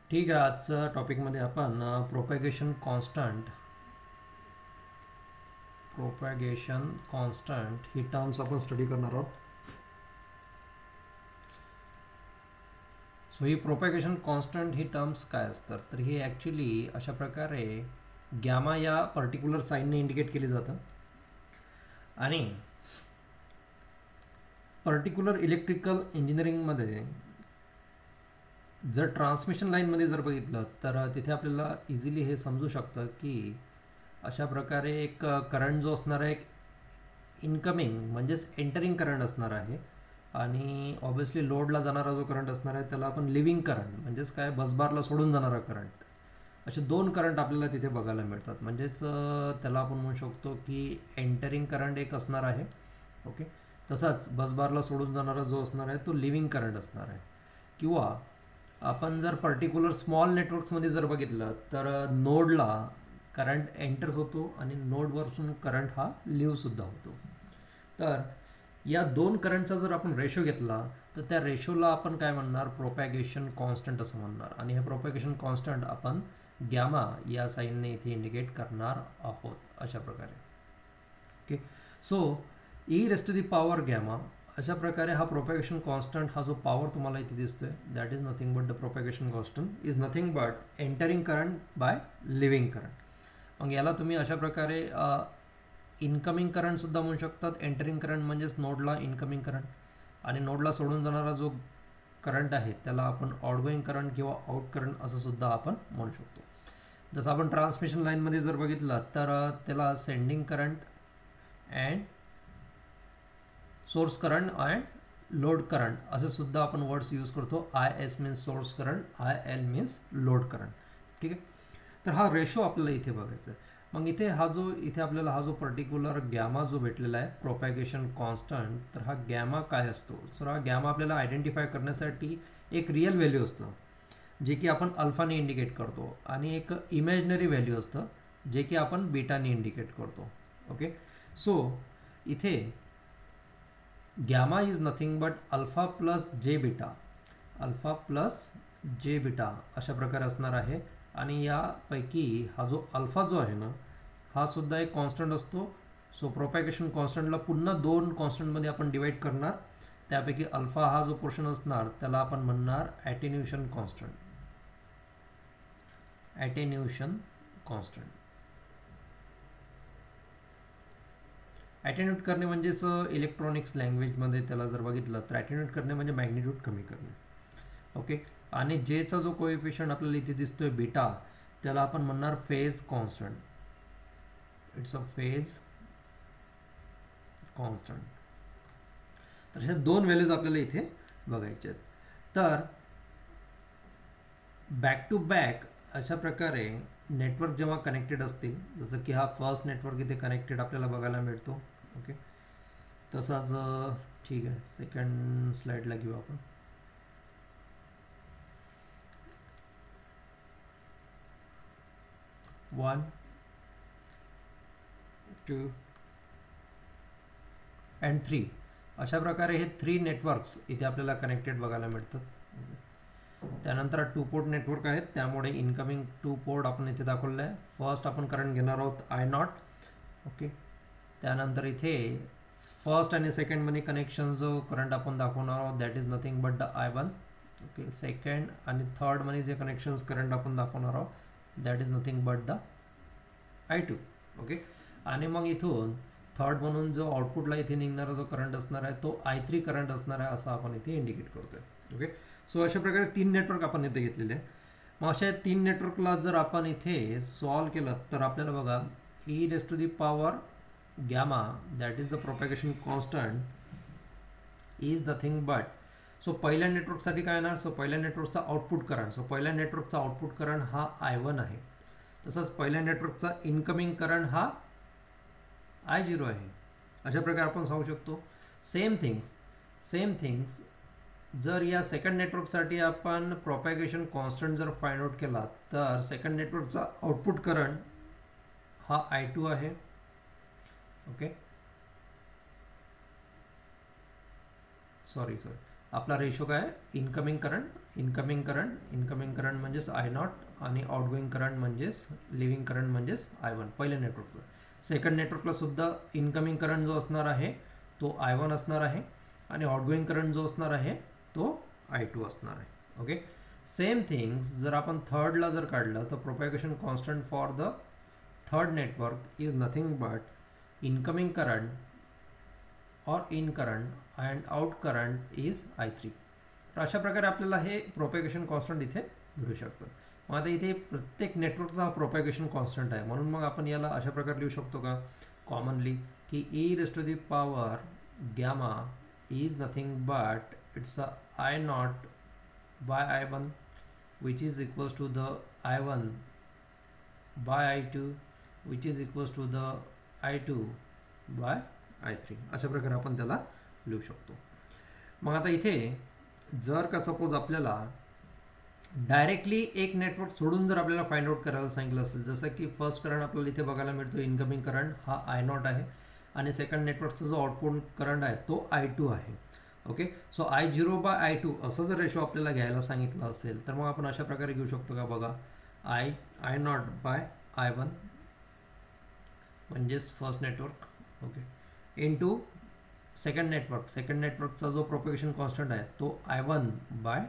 ठीक आहे. आजच्या टॉपिकमध्ये आपण प्रोपॅगेशन कॉन्स्टंट ही टर्म्स आपण स्टडी करणार आहोत. सो ही प्रोपॅगेशन कॉन्स्टंट ही टर्म्स काय असतात, तर ही ॲक्च्युली अशा प्रकारे गॅमा या पर्टिक्युलर साईनने इंडिकेट केली जातं. आणि पर्टिक्युलर इलेक्ट्रिकल इंजिनिअरिंगमध्ये जर ट्रान्समिशन लाईनमध्ये जर बघितलं तर तिथे आपल्याला इझिली हे समजू शकतं की अशा प्रकारे एक करंट जो असणार आहे, एक इनकमिंग म्हणजेच एंटरिंग करंट असणार आहे, आणि ऑब्व्हियसली लोडला जाणारा जो करंट असणार आहे त्याला आपण लिव्हिंग करंट म्हणजेच काय बसबारला सोडून जाणारा करंट, असे दोन करंट आपल्याला तिथे बघायला मिळतात. म्हणजेच त्याला आपण म्हणू शकतो की एंटरिंग करंट एक असणार आहे, ओके. तसाच बसबारला सोडून जाणारा जो असणार आहे तो लिव्हिंग करंट असणार आहे. किंवा आपण जर पर्टिक्युलर स्मॉल नेटवर्क्समध्ये जर बघितलं तर नोडला करंट एंटर्स होतो आणि नोडवरसून करंट हा लिव्हसुद्धा होतो. तर या दोन करंटचा जर आपण रेशो घेतला तर त्या रेशोला आपण काय म्हणणार, प्रोपॅगेशन कॉन्स्टंट असं म्हणणार. आणि हे प्रोपॅगेशन कॉन्स्टंट आपण गॅमा या साईनने इथे इंडिकेट करणार आहोत अशा प्रकारे, okay. So e raise to the power gamma, अशा प्रकारे हा प्रोपॅगेशन कॉन्स्टंट हा जो पॉवर तुम्हाला इथे दिसतोय that is nothing but the propagation constant is nothing but entering current by living current. मग याला तुम्ही अशा प्रकारे इनकमिंग करंटसुद्धा म्हणू शकतात. एंटरिंग करंट म्हणजेच नोडला इनकमिंग करंट, आणि नोडला सोडून जाणारा जो करंट आहे त्याला आपण आउटगोईंग करंट किंवा आउट करंट असं सुद्धा आपण म्हणू शकतो. जसं आपण ट्रान्समिशन लाईनमध्ये जर बघितलं तर त्याला sending current and source current and load current असे सुद्धा आपण वर्ड्स यूज करतो. I S means source current, I L means load current, ठीक आहे. तर हा रेशो आपल्याला इथे बघायचा आहे. मग इथे आपल्याला हा जो पर्टिक्युलर गॅमा जो भेटलेला आहे प्रोपॅगेशन कॉन्स्टंट, तर हा गॅमा काय असतो, तर हा गॅमा आपल्याला आयडेंटिफाय करण्यासाठी एक रिअल व्हॅल्यू असतं जे की आपण अल्फाने इंडिकेट करतो, आणि एक इमॅजिनरी व्हॅल्यू असतं जे की आपण बीटाने इंडिकेट करतो, ओके. सो इथे gamma is nothing but alpha plus जे बीटा, अल्फा प्लस जे बीटा अशा प्रकारे असणार आहे. आणि यापैकी हा जो अल्फा जो आहे ना हा सुद्धा एक कॉन्स्टंट असतो. सो प्रोपॅगेशन कॉन्स्टंटला पुन्हा दोन कॉन्स्टंटमध्ये आपण डिवाइड करणार. त्यापैकी अल्फा हा जो पोर्शन असणार त्याला आपण म्हणणार ॲटेन्युएशन कॉन्स्टंट, ॲटेन्युएशन कॉन्स्टंट. ॲटेन्यूट करणे म्हणजेच इलेक्ट्रॉनिक्स लँग्वेजमध्ये त्याला जर बघितलं तर ॲटेन्यूट करणे म्हणजे मॅग्निट्यूड कमी करणे, ओके. आणि जेचा जो कोएफिशियंट आपल्याला इथे दिसतोय बीटा त्याला आपण म्हणणार phase constant, it's a phase constant. तर ह्या दोन व्हॅल्यूज आपल्याला इथे बघायच्या आहेत. तर बॅक टू बॅक अशा प्रकारे नेटवर्क जेव्हा कनेक्टेड असतील, जसं की हा फर्स्ट नेटवर्क इथे कनेक्टेड आपल्याला बघायला मिळतो, ओके. तसाच ठीक आहे, सेकंड स्लाइडला घेऊ आपण. वन, टू अँड थ्री अशा प्रकारे हे थ्री नेटवर्क्स इथे आपल्याला कनेक्टेड बघायला मिळतात. त्यानंतर टू पोर्ट नेटवर्क आहेत, त्यामुळे इनकमिंग टू पोर्ट आपण इथे दाखवलं आहे. फर्स्ट आपण करंट घेणार आहोत आय नॉट, ओके. त्यानंतर इथे फर्स्ट आणि सेकंडमध्ये कनेक्शन जो करंट आपण दाखवणार आहोत that is nothing but the I one, okay. Second आणि थर्डमध्ये जे कनेक्शन्स करंट आपण दाखवणार आहोत that is nothing but the I two, okay. आणि मग इथून थर्ड म्हणून जो आउटपुटला इथे निघणारा जो करंट असणार आहे तो आय थ्री करंट असणार आहे असं आपण इथे इंडिकेट करतोय, ओके. सो अशा प्रकारे तीन नेटवर्क आपण इथे घेतलेले आहे. मग अशा तीन नेटवर्कला जर आपण इथे सॉल्व केलं तर आपल्याला बघा e raise to the power gamma that is the propagation constant is nothing but, so पहिल्या नेटवर्कसाठी काय येणार, सो पहिल्या नेटवर्कचा आउटपुट करंट, सो पहिल्या नेटवर्कचा आउटपुट करंट हा आय वन आहे. तसंच पहिल्या नेटवर्कचा इनकमिंग करंट हा आय झिरो आहे. अशा प्रकारे आपण सांगू शकतो. सेम थिंग्स जर या सेकंड नेटवर्कसाठी आपण प्रोपॅगेशन कॉन्स्टंट जर फाइंड आउट केला तर सेकंड नेटवर्कचा आउटपुट करंट हा आय टू आहे, ओके. सॉरी आपला रेशो काय आहे, इनकमिंग करंट म्हणजेच आय नॉट आणि आउटगोईंग करंट म्हणजेच लिव्हिंग करंट म्हणजेच I1 पहिल्या नेटवर्कला. सेकंड नेटवर्कला सुद्धा इनकमिंग करंट जो असणार आहे तो I1 असणार आहे आणि आउटगोईंग करंट जो असणार आहे तो I2 असणार आहे. ओके, सेम थिंग्स जर आपण थर्डला जर काढलं तर propagation constant for the third network is nothing but incoming current और in current and out current is I3. तर अशा प्रकारे आपल्याला हे प्रोपॅगेशन कॉन्स्टंट इथे मिळू शकतं. मग आता इथे प्रत्येक नेटवर्कचा हा प्रोपॅगेशन कॉन्स्टंट आहे, म्हणून मग आपण याला अशा प्रकारे लिहू शकतो का कॉमनली की e⁻⁴ gamma is nothing but it's I0 by I1 which is equals to the I1 by I2 which is equals to the I2 by I3. अशा प्रकारे आपण त्याला लिहू शकतो. मग आता इथे जर का सपोज आपल्याला डायरेक्टली एक नेटवर्क सोडून जर आपल्याला फाइंड आउट करायला सांगितलं असेल, जसं की फर्स्ट करंट आपल्याला इथे बघायला मिळतो इनकमिंग करंट हा I0 आहे आणि सेकंड नेटवर्कचा जो आउटपुट करंट आहे तो I2 आहे. Okay, so I0 by I2 असं जर रेशो आपल्याला घ्यायला सांगितलं असेल तर मग आपण अशा प्रकारे घेऊ शकतो का बघा, I0 बाय I1 म्हणजेच first network, okay, into second नेटवर्कचा जो प्रोपॅगेशन कॉन्स्टंट आहे तो I1 बाय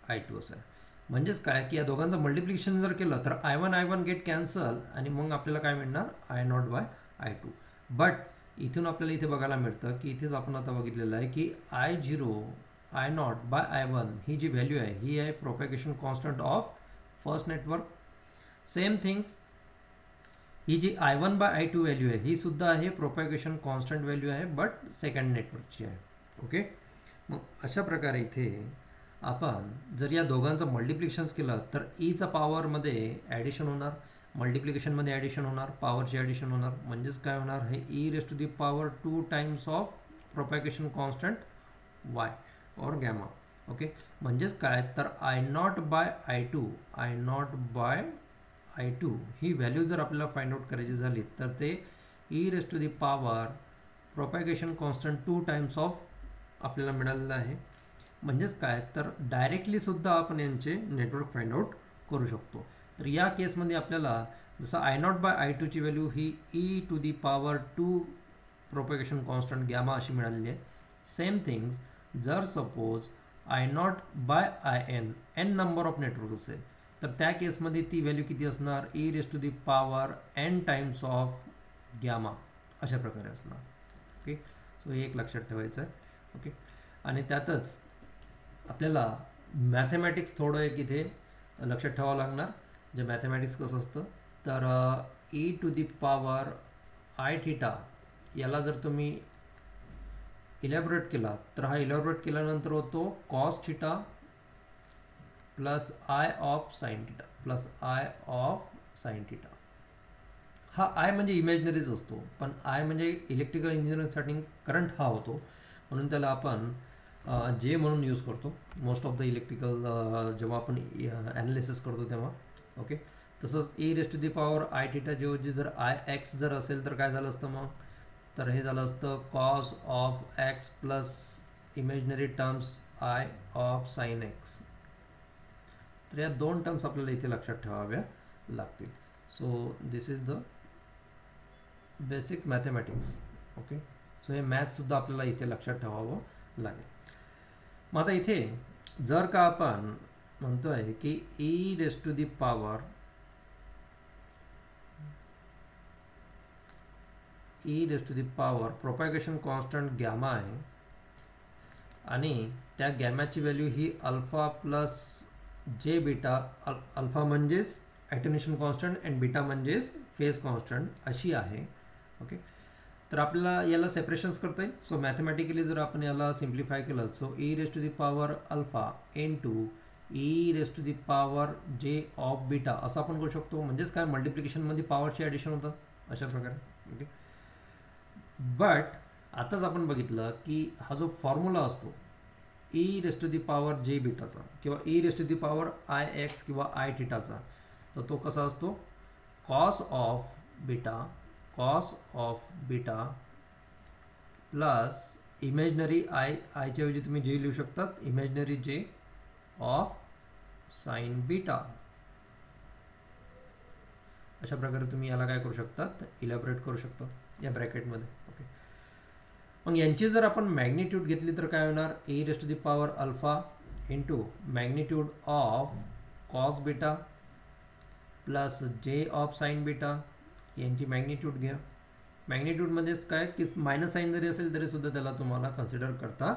I2 असं आहे. म्हणजेच काय की या दोघांचं मल्टिप्लिकेशन जर केलं तर I1 गेट कॅन्सल आणि मग आपल्याला काय मिळणार I0 बाय I2. बट इथून आपल्याला इथे बघायला मिळतं की इथेच आपण आता बघितलेलं आहे की I0 बाय I1 ही जी व्हॅल्यू आहे ही आहे propagation constant of first network. Same things ही जी I1 बाय I2 व्हॅल्यू आहे ही सुद्धा आहे प्रोपॅगेशन कॉन्स्टंट व्हॅल्यू आहे बट सेकंड नेटवर्कची आहे. ओके, मग अशा प्रकारे इथे आपण जर या दोघांचं मल्टिप्लिकेशन केलं तर ईचा पॉवरमध्ये ॲडिशन होणार, मल्टिप्लिकेशनमध्ये ॲडिशन होणार, पॉवरची ॲडिशन होणार, म्हणजेच काय होणार हे e⁻² times of propagation constant y और गॅमा. ओके, म्हणजेच काय तर I0 by I2 he value जर आपल्याला फाइंड आउट करायची झाली तर ते e⁻⁴ propagation constant 2 times of आपल्याला मिळालेलं आहे. म्हणजेच काय तर डायरेक्टली सुद्धा आपण यांचे नेटवर्क फाइंड आउट करू शकतो. तर या केसमध्ये आपल्याला जसं I0 बाय I2 ची व्हॅल्यू ही e⁻² प्रोपॅगेशन कॉन्स्टंट गॅमा अशी मिळालेली आहे. सेम थिंग्स जर suppose I0 by n number of network असेल तर त्या केसमध्ये ती व्हॅल्यू किती असणार e⁻n टाइम्स ऑफ गॅमा अशा प्रकारे असणार. ओके, सो हे एक लक्षात ठेवायचं आहे. ओके, आणि त्यातच आपल्याला मॅथमॅटिक्स थोडं एक इथे लक्षात ठेवावं लागणार. जे मॅथमॅटिक्स कसं असतं तर e⁻I⁻ याला जर तुम्ही इलॅबोरेट केला तर हा इलॅबोरेट केल्यानंतर होतो cos θ plus I of sine θ. हा I म्हणजे इमॅजिनरीच असतो, पण I म्हणजे इलेक्ट्रिकल इंजिनिअरिंगसाठी करंट हा होतो, म्हणून त्याला आपण जे म्हणून यूज करतो मोस्ट ऑफ द इलेक्ट्रिकल जेव्हा आपण ॲनालिसिस करतो तेव्हा. ओके, तसंच e⁻I⁻ जेवढी जर Ix जर असेल तर काय झालं असतं मग तर हे झालं असतं cos of x plus imaginary terms I of sign x. तर या दोन टर्म्स आपल्याला इथे लक्षात ठेवाव्या लागतील. So this is the basic mathematics. Okay, so हे मॅथ्ससुद्धा आपल्याला इथे लक्षात ठेवावं लागेल. मग आता इथे जर का आपण म्हणतो आहे की e⁻⁴ प्रोपॅगेशन कॉन्स्टंट गॅमा आहे आणि त्या गॅमाची व्हॅल्यू ही अल्फा प्लस जे बीटा, अल्फा म्हणजेच ॲटेन्युएशन कॉन्स्टंट अँड बीटा म्हणजेच फेज कॉन्स्टंट अशी आहे. ओके, तर आपल्याला याला सेपरेशन्स करता येईल. सो मॅथमॅटिकली जर आपण याला सिम्प्लिफाय केलं so e⁻⁴ into e⁻j of beta असं आपण करू शकतो. म्हणजेच काय मल्टिप्लिकेशनमध्ये पॉवरची ॲडिशन होतं अशा प्रकारे. ओके, बट आताच आपण बघितलं की हा जो फॉर्म्युला असतो e⁻j बीटाचा किंवा e⁻ix किंवा I θचा तर तो कसा असतो cos of beta plus imaginary आयच्या ऐवजी तुम्ही जे लिहू शकतात, इमॅजिनरी जे ऑफ साइन बीटा. अशा प्रकारे तुम्ही याला काय करू शकतात, इलॅबोरेट करू शकता या ब्रॅकेटमध्ये. ओके, मग यांची जर आपण मॅग्निट्यूड घेतली तर काय होणार, e raise to the power alpha into magnitude of cos beta plus J of sine beta. यांची मॅग्निट्यूड घ्या. मॅग्निट्यूड म्हणजेच काय की मायनस साईन जरी असेल तरी सुद्धा त्याला तुम्हाला कन्सिडर करता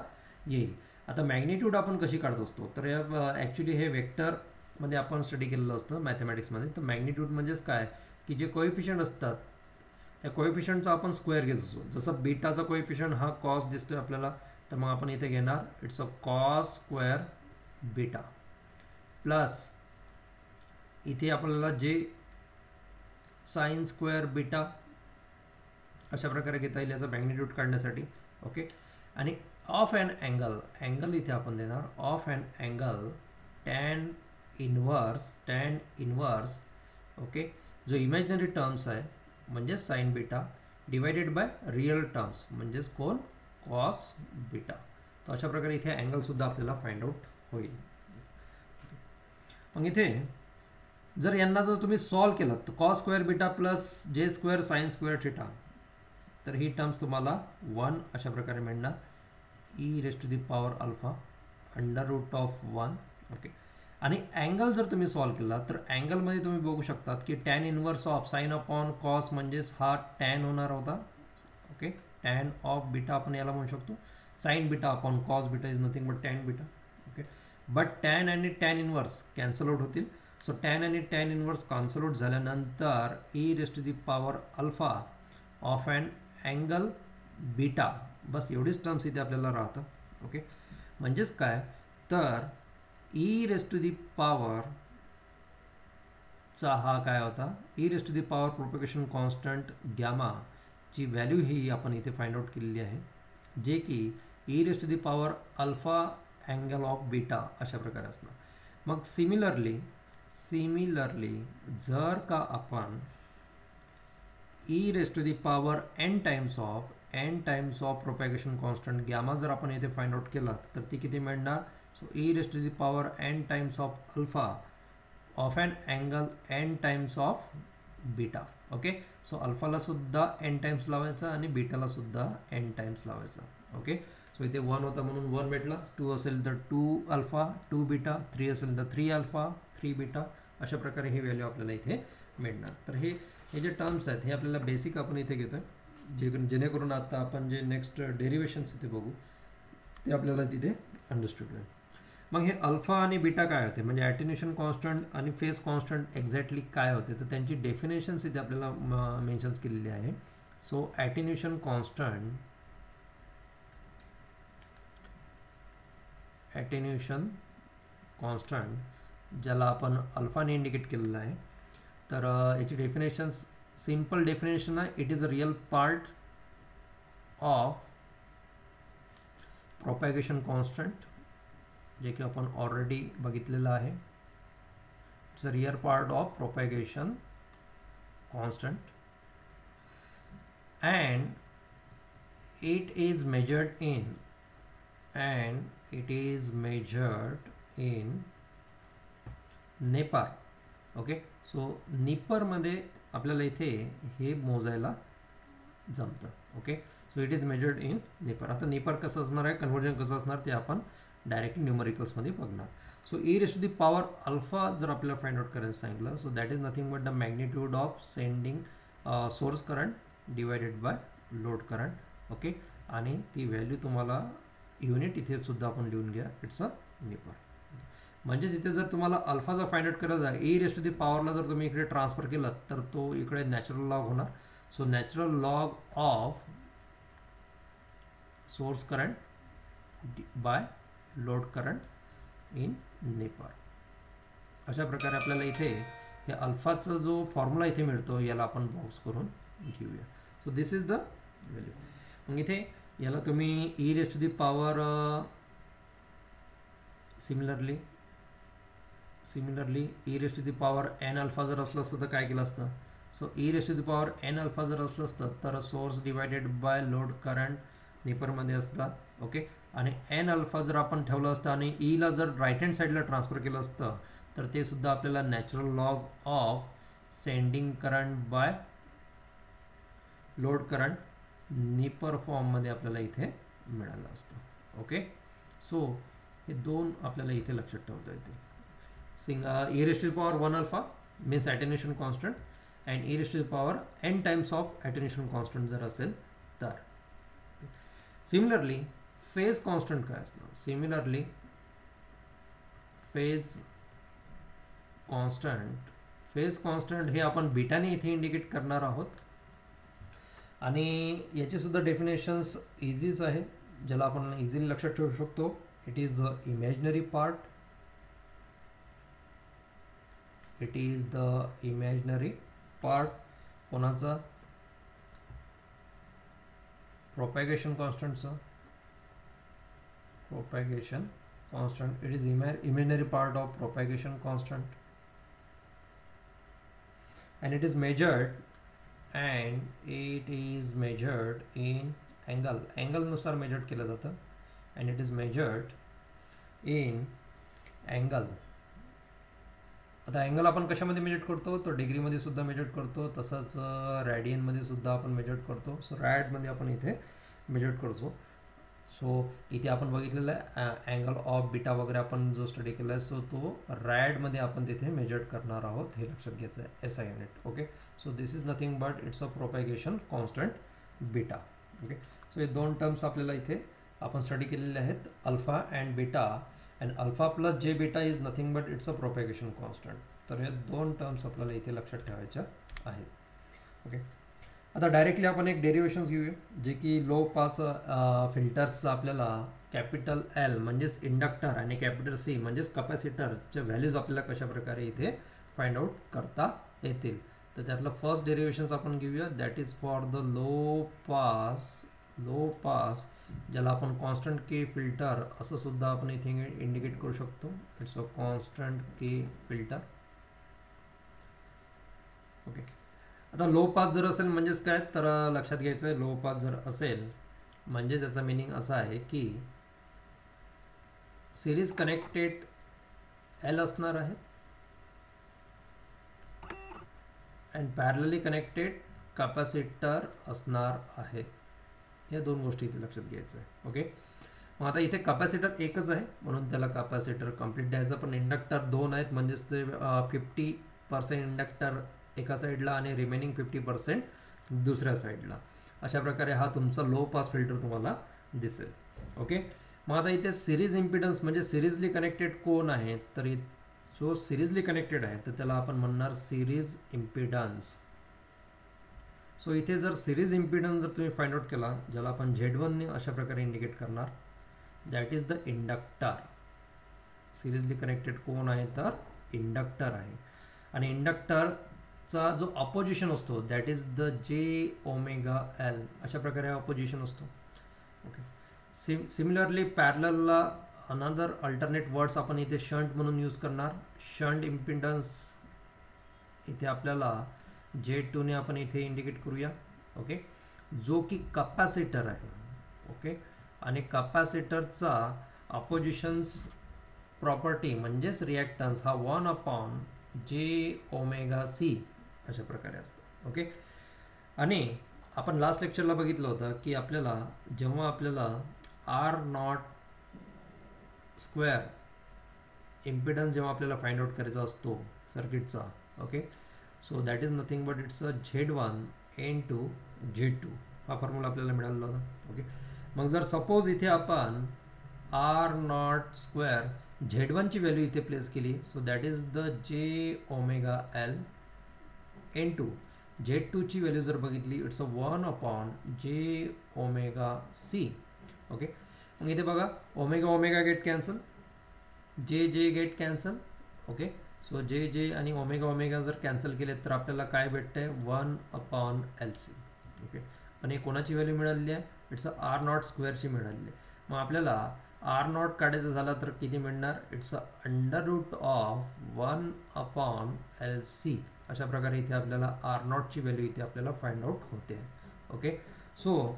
येईल. आता मॅग्निट्यूड आपण कशी काढत असतो, तर या ॲक्च्युली हे वेक्टरमध्ये आपण स्टडी केलेलं असतं मॅथमॅटिक्समध्ये. तर मॅग्निट्यूड म्हणजेच काय की जे कोएफिशियंट असतात त्या कोएफिशियंटचा आपण स्क्वेअर घेत असतो. जसं बीटाचा कोएफिशियंट हा कॉस दिसतोय आपल्याला, तर मग आपण इथे घेणार it's a cos square beta plus इथे आपल्याला जे साइन स्क्वेअर बीटा. अशा प्रकारे घेता येईल याचा मॅग्निट्यूड काढण्यासाठी. ओके, आणि ऑफ अँड अँगल इथे आपण देणार of and angle tan inverse. Okay, जो इमॅजिनरी टर्म्स आहे म्हणजेच sine beta divided by real terms म्हणजेच कोण, कॉस बीटा. तर अशा प्रकारे इथे अँगलसुद्धा आपल्याला फाइंड आउट होईल. मग इथे जर यांना जर तुम्ही सॉल्व केलं तर कॉस स्क्वेअर बीटा प्लस जे स्क्वेअर साइन स्क्वेअर थिटा, तर ही टर्म्स तुम्हाला 1 अशा प्रकारे मिळणार. E raise to the power alpha under root of 1. Okay, आणि अँगल जर तुम्ही सॉल्व केला तर अँगलमध्ये तुम्ही बघू शकतात की tan inverse of sine upon cos म्हणजेच हा टॅन होणार होता. ओके, टॅन ऑफ बीटा आपण याला म्हणू शकतो. Sine beta upon cos beta is nothing but tan beta. Okay, but tan आणि टॅन इनवर्स कॅन्सल आउट होतील. सो टॅन आणि टॅन इनवर्स कॅन्सल आउट झाल्यानंतर e raise to the power alpha of and angle beta, बस एवढीच terms इथे आपल्याला राहतं. Okay, म्हणजेच काय तर e raise to the power चा हा काय होता, e raise to the power propagation constant gamma ची व्हॅल्यू ही आपण इथे फाइंड आउट केलेली आहे, जे की e raise to the power alpha angle of beta अशा प्रकारे असणार. मग सिमिलरली जर का आपण e raise to the power n times of propagation constant gamma जर आपण इथे फाइंड आउट केला तर ती किती मिळणार. So e raise to the power n times of alpha of n angle n times of beta. Okay, so अल्फाला सुद्धा एन टाइम्स लावायचा आणि बीटाला सुद्धा एन टाइम्स लावायचा. ओके, सो इथे 1 होता म्हणून 1 भेटला. 2 असेल तर 2 अल्फा 2 बीटा, 3 असेल तर 3 अल्फा 3 बीटा. अशा प्रकारे ही व्हॅल्यू आपल्याला इथे मिळणार. तर हे जे टर्म्स आहेत हे आपल्याला बेसिक आपण इथे घेतोय, जेणेकरून आता आपण जे नेक्स्ट डेरिवेशन्स इथे बघू ते आपल्याला तिथे अंडरस्टूड होईल. मग हे अल्फा आणि बीटा काय होते म्हणजे ॲटेन्युएशन कॉन्स्टंट आणि फेज कॉन्स्टंट एक्झॅक्टली काय होते तर त्यांची डेफिनेशन्स इथे आपल्याला मेन्शन्स केलेली आहे. सो ॲटेन्युएशन कॉन्स्टंट ज्याला आपण अल्फाने इंडिकेट केलेलं आहे, तर याची डेफिनेशन्स सिंपल डेफिनेशन आहे. It is a real part of propagation constant, जे की आपण ऑलरेडी बघितलेलं आहे. It's a real part of propagation constant and it is measured in neper. Okay, so निपरमध्ये आपल्याला इथे हे मोजायला जमतं. Okay, so it is measured in neper. आता नेपर कसं असणार आहे, कन्व्हर्जन कसं असणार ते आपण डायरेक्टली न्यूमरिकल्समध्ये बघणार. So e raise to the power alpha जर आपल्याला फाइंड आउट करायचं सांगितलं, so that is nothing but the magnitude of sending source current divided by load current. Okay, आणि ती व्हॅल्यू तुम्हाला युनिट इथे सुद्धा आपण लिहून घ्या, इट्स अ नेपर. म्हणजेच इथे जर तुम्हाला अल्फाचा फाइंड आउट करायचा आहे, ई रेस टू दी पॉवरला जर तुम्ही इकडे ट्रान्सफर केलं तर तो इकडे नॅचरल लॉग होणार. So natural log of source current by load current in neper. अशा प्रकारे आपल्याला इथे हे अल्फाचा जो फॉर्म्युला इथे मिळतो याला आपण बॉक्स करून घेऊया. So this is the value. मग इथे याला तुम्ही e raise to the power similarly e raise to the power n alpha जर असलं असतं तर काय केलं असतं. So e raise to the power n alpha जर असलं असतं तर source divided by load current निपरमध्ये असतात. ओके, आणि एन अल्फा जर आपण ठेवलं असतं आणि ईला जर राईट हँड साईडला ट्रान्सफर केलं असतं तर ते सुद्धा आपल्याला natural log of sending current by load current neper फॉर्ममध्ये आपल्याला इथे मिळालं असतं. ओके, सो हे दोन आपल्याला इथे लक्षात ठेवता येते. e raised to the power 1 alpha means attenuation constant and e raised to the power n times of attenuation constant जर असेल तर. Similarly phase constant काय असणार? Similarly phase constant हे आपण बीटाने इथे इंडिकेट करणार आहोत आणि याचे सुद्धा डेफिनेशन्स इझीच आहे, ज्याला आपण इझिली लक्षात ठेवू शकतो. It is the imaginary part. It is the imaginary part कोणाचा? प्रोपॅगेशन कॉन्स्टंटचा. Propagation constant. It is imaginary part of propagation constant and it is measured in angle नुसार मेजर्ड केलं जातं and it is measured in angle. आता angle आपण कशामध्ये major करतो? तो डिग्रीमध्ये सुद्धा मेजर करतो, तसंच रॅडियनमध्ये सुद्धा आपण मेजर करतो. सो रॅडमध्ये आपण इथे मेजर करतो. सो इथे आपण बघितलेलं आहे अँगल ऑफ बीटा वगैरे आपण जो स्टडी केला आहे, सो तो रॅडमध्ये आपण तिथे मेजर करणार आहोत, हे लक्षात घ्यायचं आहे. S I unit. Okay, so this is nothing but it's a propagation constant beta. Okay, so हे दोन टर्म्स आपल्याला इथे आपण स्टडी केलेले आहेत, alpha and beta. And alpha plus जे beta is nothing but it's a propagation constant. तर हे दोन टर्म्स आपल्याला इथे लक्षात ठेवायच्या आहेत. ओके, आता डायरेक्टली आपण एक डेरिवेशन्स घेऊया, जे की लो पास फिल्टर्सचं आपल्याला कॅपिटल एल म्हणजेच इंडक्टर आणि कॅपिटल सी म्हणजेच कॅपॅसिटरच्या व्हॅल्यूज आपल्याला कशा प्रकारे इथे फाइंड आउट करता येतील. तर त्यातलं फर्स्ट डेरिवेशन्स आपण घेऊया. That is for the low pass ज्याला आपण कॉन्स्टंट के फिल्टर असं सुद्धा आपण इथे इंडिकेट करू शकतो. It's a constant K filter. Okay, आता लो पास जर असेल म्हणजेच काय, तर लक्षात घ्यायचं आहे, लो पास जर असेल म्हणजे त्याचा मिनिंग असा आहे की सिरीज कनेक्टेड एल असणार आहे अँड पॅरलली कनेक्टेड कॅपॅसिटर असणार आहे. या दोन गोष्टी इथे लक्षात घ्यायचं आहे. ओके, मग आता इथे कॅपॅसिटर एकच आहे म्हणून त्याला कॅपॅसिटर कम्प्लीट द्यायचं, पण इंडक्टर दोन आहेत म्हणजेच ते 50% इंडक्टर एका साईडला आणि रिमेनिंग 50% दुसऱ्या साईडला. अशा प्रकारे हा तुमचा लो पास फिल्टर तुम्हाला दिसेल. ओके, मग आता इथे सिरीज इम्पिडन्स म्हणजे सिरीजली कनेक्टेड कोण आहे, तर जो सिरीजली कनेक्टेड आहे तर त्याला आपण म्हणणार सिरीज इम्पिडन्स. सो इथे जर सिरीज इम्पिडन्स जर तुम्ही फाइंड आउट केला, ज्याला आपण Z1 ने अशा प्रकारे इंडिकेट करणार, that is the inductor. Serially connected कोण आहे, तर इंडक्टर आहे. आणि इंडक्टरचा जो अपोजिशन असतो दॅट इज द J⍵L. अशा प्रकारे अपोजिशन असतो. ओके, सिमिलरली पॅरललला अनदर अल्टरनेट वर्ड्स आपण इथे शंट म्हणून यूज करणार. शंट इम्पिडन्स इथे आपल्याला J2 ने आपण इथे इंडिकेट करूया. ओके, जो की कॅपॅसिटर आहे. ओके, आणि कॅपॅसिटरचा अपोजिशन्स प्रॉपर्टी म्हणजेच रिॲक्टन्स हा 1/J⍵C अशा प्रकारे असतो. ओके, आणि आपण लास्ट लेक्चरला बघितलं होतं की आपल्याला जेव्हा आपल्याला R0 स्क्वेअर इम्पिडन्स जेव्हा आपल्याला फाइंड आउट करायचा असतो सर्किटचा, okay, so that is nothing but it's a Z1 into Z2. हा फॉर्म्युला आपल्याला मिळाला होता. ओके, मग जर सपोज इथे आपण R0 स्क्वेअर Z1 ची व्हॅल्यू इथे प्लेस केली, so that is the J⍵L into Z2 ची व्हॅल्यू जर बघितली, इट्स अ 1/J⍵C. ओके, मग इथे बघा ओमेगा गेट कॅन्सल, जे गेट कॅन्सल. ओके, सो जे आणि ओमेगा जर कॅन्सल केले तर आपल्याला काय भेटतंय, 1/LC. ओके, आणि कोणाची व्हॅल्यू मिळाली आहे, इट्स अ R0 स्क्वेअरची मिळाली आहे. मग आपल्याला R0 काढायचं झाला तर किती मिळणार, इट्स अ √1/LC. अशा प्रकारे इथे आपल्याला R0 ची व्हॅल्यू इथे आपल्याला फाइंड आउट होते. ओके, सो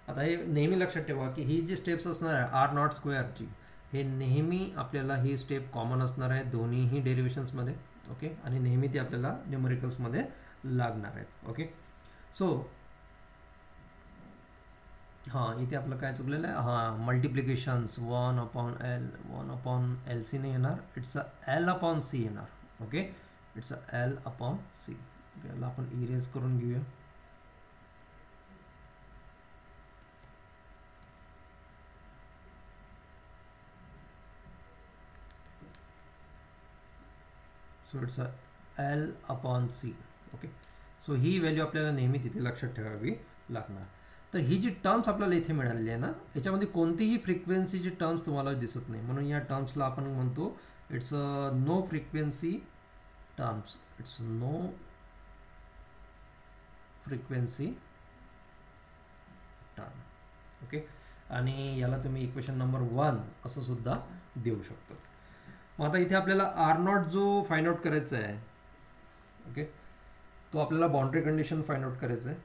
आता हे नेहमी लक्षात ठेवा की ही जी स्टेप्स असणार आहे आर नॉट स्क्वेअरची, हे नेहमी आपल्याला ही स्टेप कॉमन असणार आहे दोन्हीही डेरिव्हेशन्समध्ये. ओके, आणि नेहमी ती आपल्याला न्यूमरिकल्समध्ये लागणार आहेत. ओके, सो हां, इथे आपलं काय चुकलेलं आहे, हां मल्टिप्लिकेशन्स 1/L सीने येणार, इट्स अ L/C येणार. Okay, it's a L/C. याला आपण इरेज करून घेऊया. So it's a L/C. Okay, so he value आपल्याला नेहमी तिथे लक्षात ठेवावी लागणार. तर ही जी टर्म्स आपल्याला इथे मिळालेली आहे ना, याच्यामध्ये कोणतीही फ्रिक्वेन्सीची टर्म्स तुम्हाला दिसत नाही, म्हणून या टर्म्सला आपण म्हणतो it's a no frequency terms. It's no frequency term. Okay, आणि याला तुम्ही इक्वेशन नंबर 1 असं सुद्धा देऊ शकतो. मग आता इथे आपल्याला आर नॉट जो फाइंड आउट करायचा आहे, ओके, तो आपल्याला बाउंड्री कंडिशन फाइंड आउट करायचं आहे.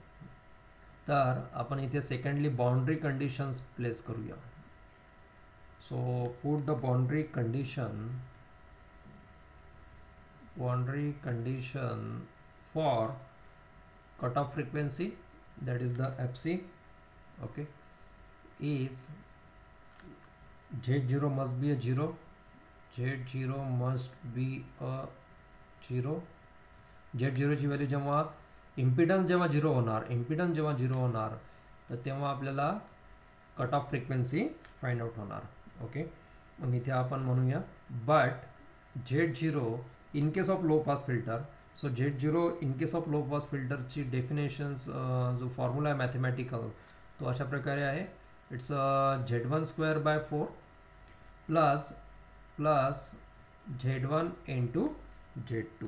तर आपण इथे सेकंडली बाउंड्री कंडिशन्स प्लेस करूया. So put the boundary condition for cut off frequency, that is the FC. Okay, is Z0 must be a 0. Z0 must be a 0. Z0 ची value जेव्हा impedance जेव्हा 0 होणार, तर तेव्हा आपल्याला cut off frequency find out होणार. Okay, मग इथे आपण म्हणूया but Z0 in case of low pass filter. So Z0 in case of low pass फिल्टरची डेफिनेशन्स जो फॉर्म्युला आहे मॅथमॅटिकल, तो अशा प्रकारे आहे. It's Z1² plus Z1 into Z2.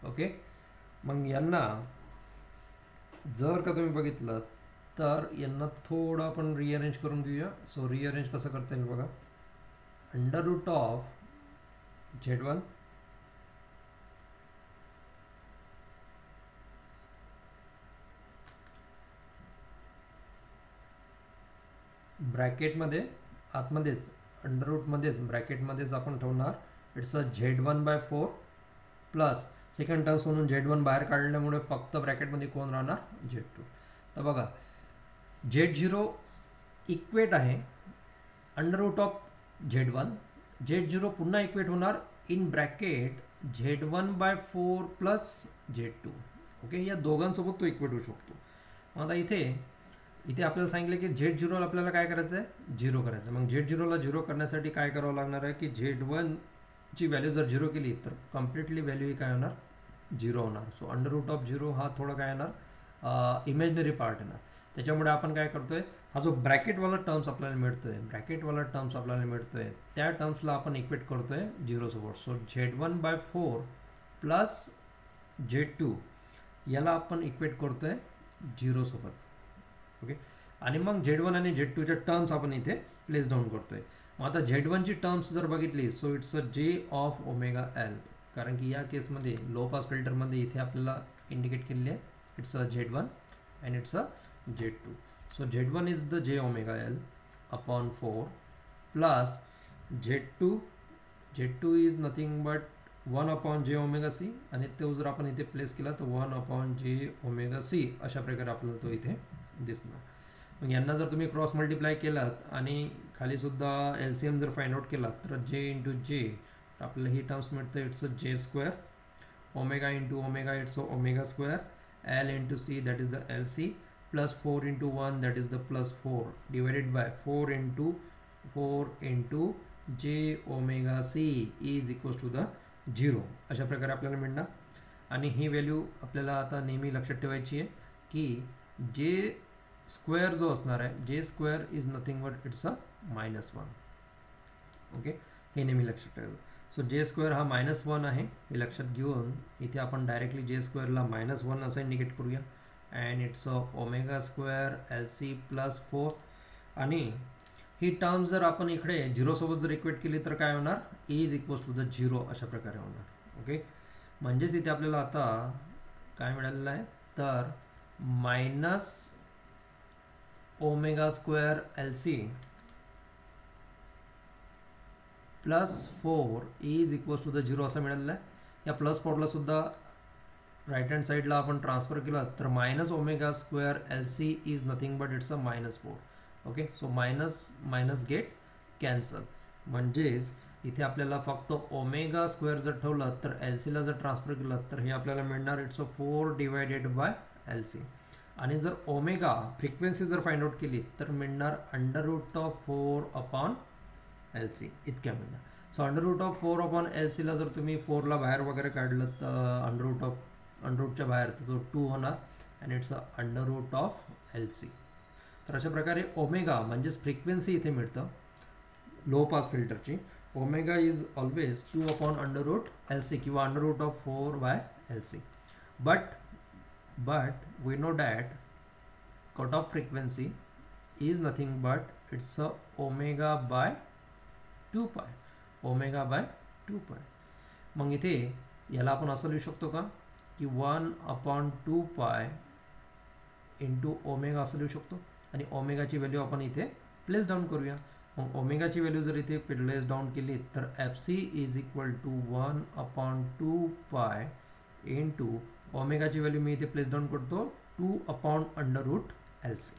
Okay, मग यांना जर का तुम्ही बघितलं तर यांना थोडं आपण रिअरेंज करून घेऊया. सो रिअरेंज कसं करता येईल बघा. अंडर रूट ऑफ Z1 ब्रॅकेटमध्ये आतमध्येच अंडररूटमध्येच ब्रॅकेटमध्येच आपण ठेवणार it's a Z1/4 plus second terms म्हणून Z1 बाहेर काढल्यामुळे फक्त ब्रॅकेटमध्ये कोण राहणार, Z2. तर बघा Z0 इक्वेट आहे अंडररूट ऑफ Z1. Z0 पुन्हा इक्वेट होणार in bracket Z1/4 plus Z2. Okay, या दोघांसोबत तो इक्वेट होऊ शकतो. मग आता इथे आपल्याला सांगितलं की Z0 आपल्याला काय करायचं आहे, 0 करायचं आहे. मग Z0ला 0 करण्यासाठी काय करावं लागणार आहे की Z1 ची व्हॅल्यू जर 0 केली तर कम्प्लिटली व्हॅल्यू ही काय होणार, 0 होणार. सो अंडररूट ऑफ 0 हा थोडा काय येणार, इमॅजिनरी पार्ट येणार. त्याच्यामुळे आपण काय करतोय, हा जो ब्रॅकेटवाला टर्म्स आपल्याला मिळतोय त्या टर्म्सला आपण इक्वेट करतोय 0 सोबत. सो Z1/4 प्लस Z2 याला आपण इक्वेट करतोय 0 सोबत. ओके, आणि मग Z1 आणि Z2च्या टर्म्स आपण इथे प्लेस डाऊन करतोय. मग आता Z1ची टर्म्स जर बघितली सो इट्स अ J/L, कारण की या केसमध्ये लो पास फिल्टरमध्ये इथे आपल्याला इंडिकेट केलेली आहे it's a Z1 and it's a Z2. So Z1 is the J/L/4 plus Z2 is nothing but 1/Jωc, आणि तो जर आपण इथे प्लेस केला तर 1/Jωc अशा प्रकारे आपल्याला तो इथे दिसणार. मग यांना जर तुम्ही क्रॉस मल्टिप्लाय केलात आणि खाली सुद्धा LCM जर फाइंड आउट केला तर J इंटू J आपल्याला ही टर्म्स मिळतं it's a J², omega into omega it's a omega, L into C that is the LC, plus 4 into 1 that is the +4 divided by 4 into Jωc is equals to the 0. अशा प्रकारे आपल्याला मिळणार. आणि ही value आपल्याला आता नेहमी लक्षात ठेवायची आहे की J² जो असणार आहे, J² is nothing but it's a -1. Okay, हे नेहमी लक्षात ठेवायचं. सो J² हा -1 आहे हे लक्षात घेऊन इथे आपण डायरेक्टली J² ला -1 असं इंडिकेट करूया. And it's a omega LC plus 4. आणि ही टर्म जर आपण इकडे 0 सोबत जर इक्वेट केली तर काय होणार, इज इक्वल्स टू द 0 अशा प्रकारे होणार. ओके, म्हणजेच इथे आपल्याला आता काय मिळालेलं आहे तर omega square L C plus 4 is equals to the 0 असं मिळालेलं आहे. या प्लस 4ला सुद्धा राईट हँड साईडला आपण ट्रान्सफर केलं तर minus omega square L C is nothing but it's a -4. Okay, so minus minus get cancel. म्हणजेच इथे आपल्याला फक्त ओमेगा स्क्वेअर जर ठेवलं तर एल सीला जर ट्रान्सफर केलं तर हे आपल्याला मिळणार it's a 4 divided by L C. आणि जर ओमेगा फ्रिक्वेन्सी जर फाइंड आउट केली तर मिळणार √4 अपॉन एल सी इतक्या मिळणार. सो √4 अपॉन एल सीला जर तुम्ही 4ला बाहेर वगैरे काढलं तर अंडररूटच्या बाहेर तर तो 2 होणार आणि it's a √of L C. तर अशा प्रकारे ओमेगा म्हणजेच फ्रिक्वेन्सी इथे मिळतं लो पास फिल्टरची. Omega is always 2 upon √L C किंवा √4 by L C. but we know that cutoff frequency is nothing but it's a omega by 2 pi. Omega by 2 पाय. मग इथे याला आपण असं लिहू शकतो का की 1/2 पाय इंटू ओमेगा असं लिहू शकतो आणि ओमेगाची व्हॅल्यू आपण इथे प्लेस डाऊन करूया. मग ओमेगाची व्हॅल्यू जर इथे प्लेस डाऊन केली तर F C is equal to 1/2 pi into ओमेगाची value मी इथे प्लेस डाऊन करतो L C.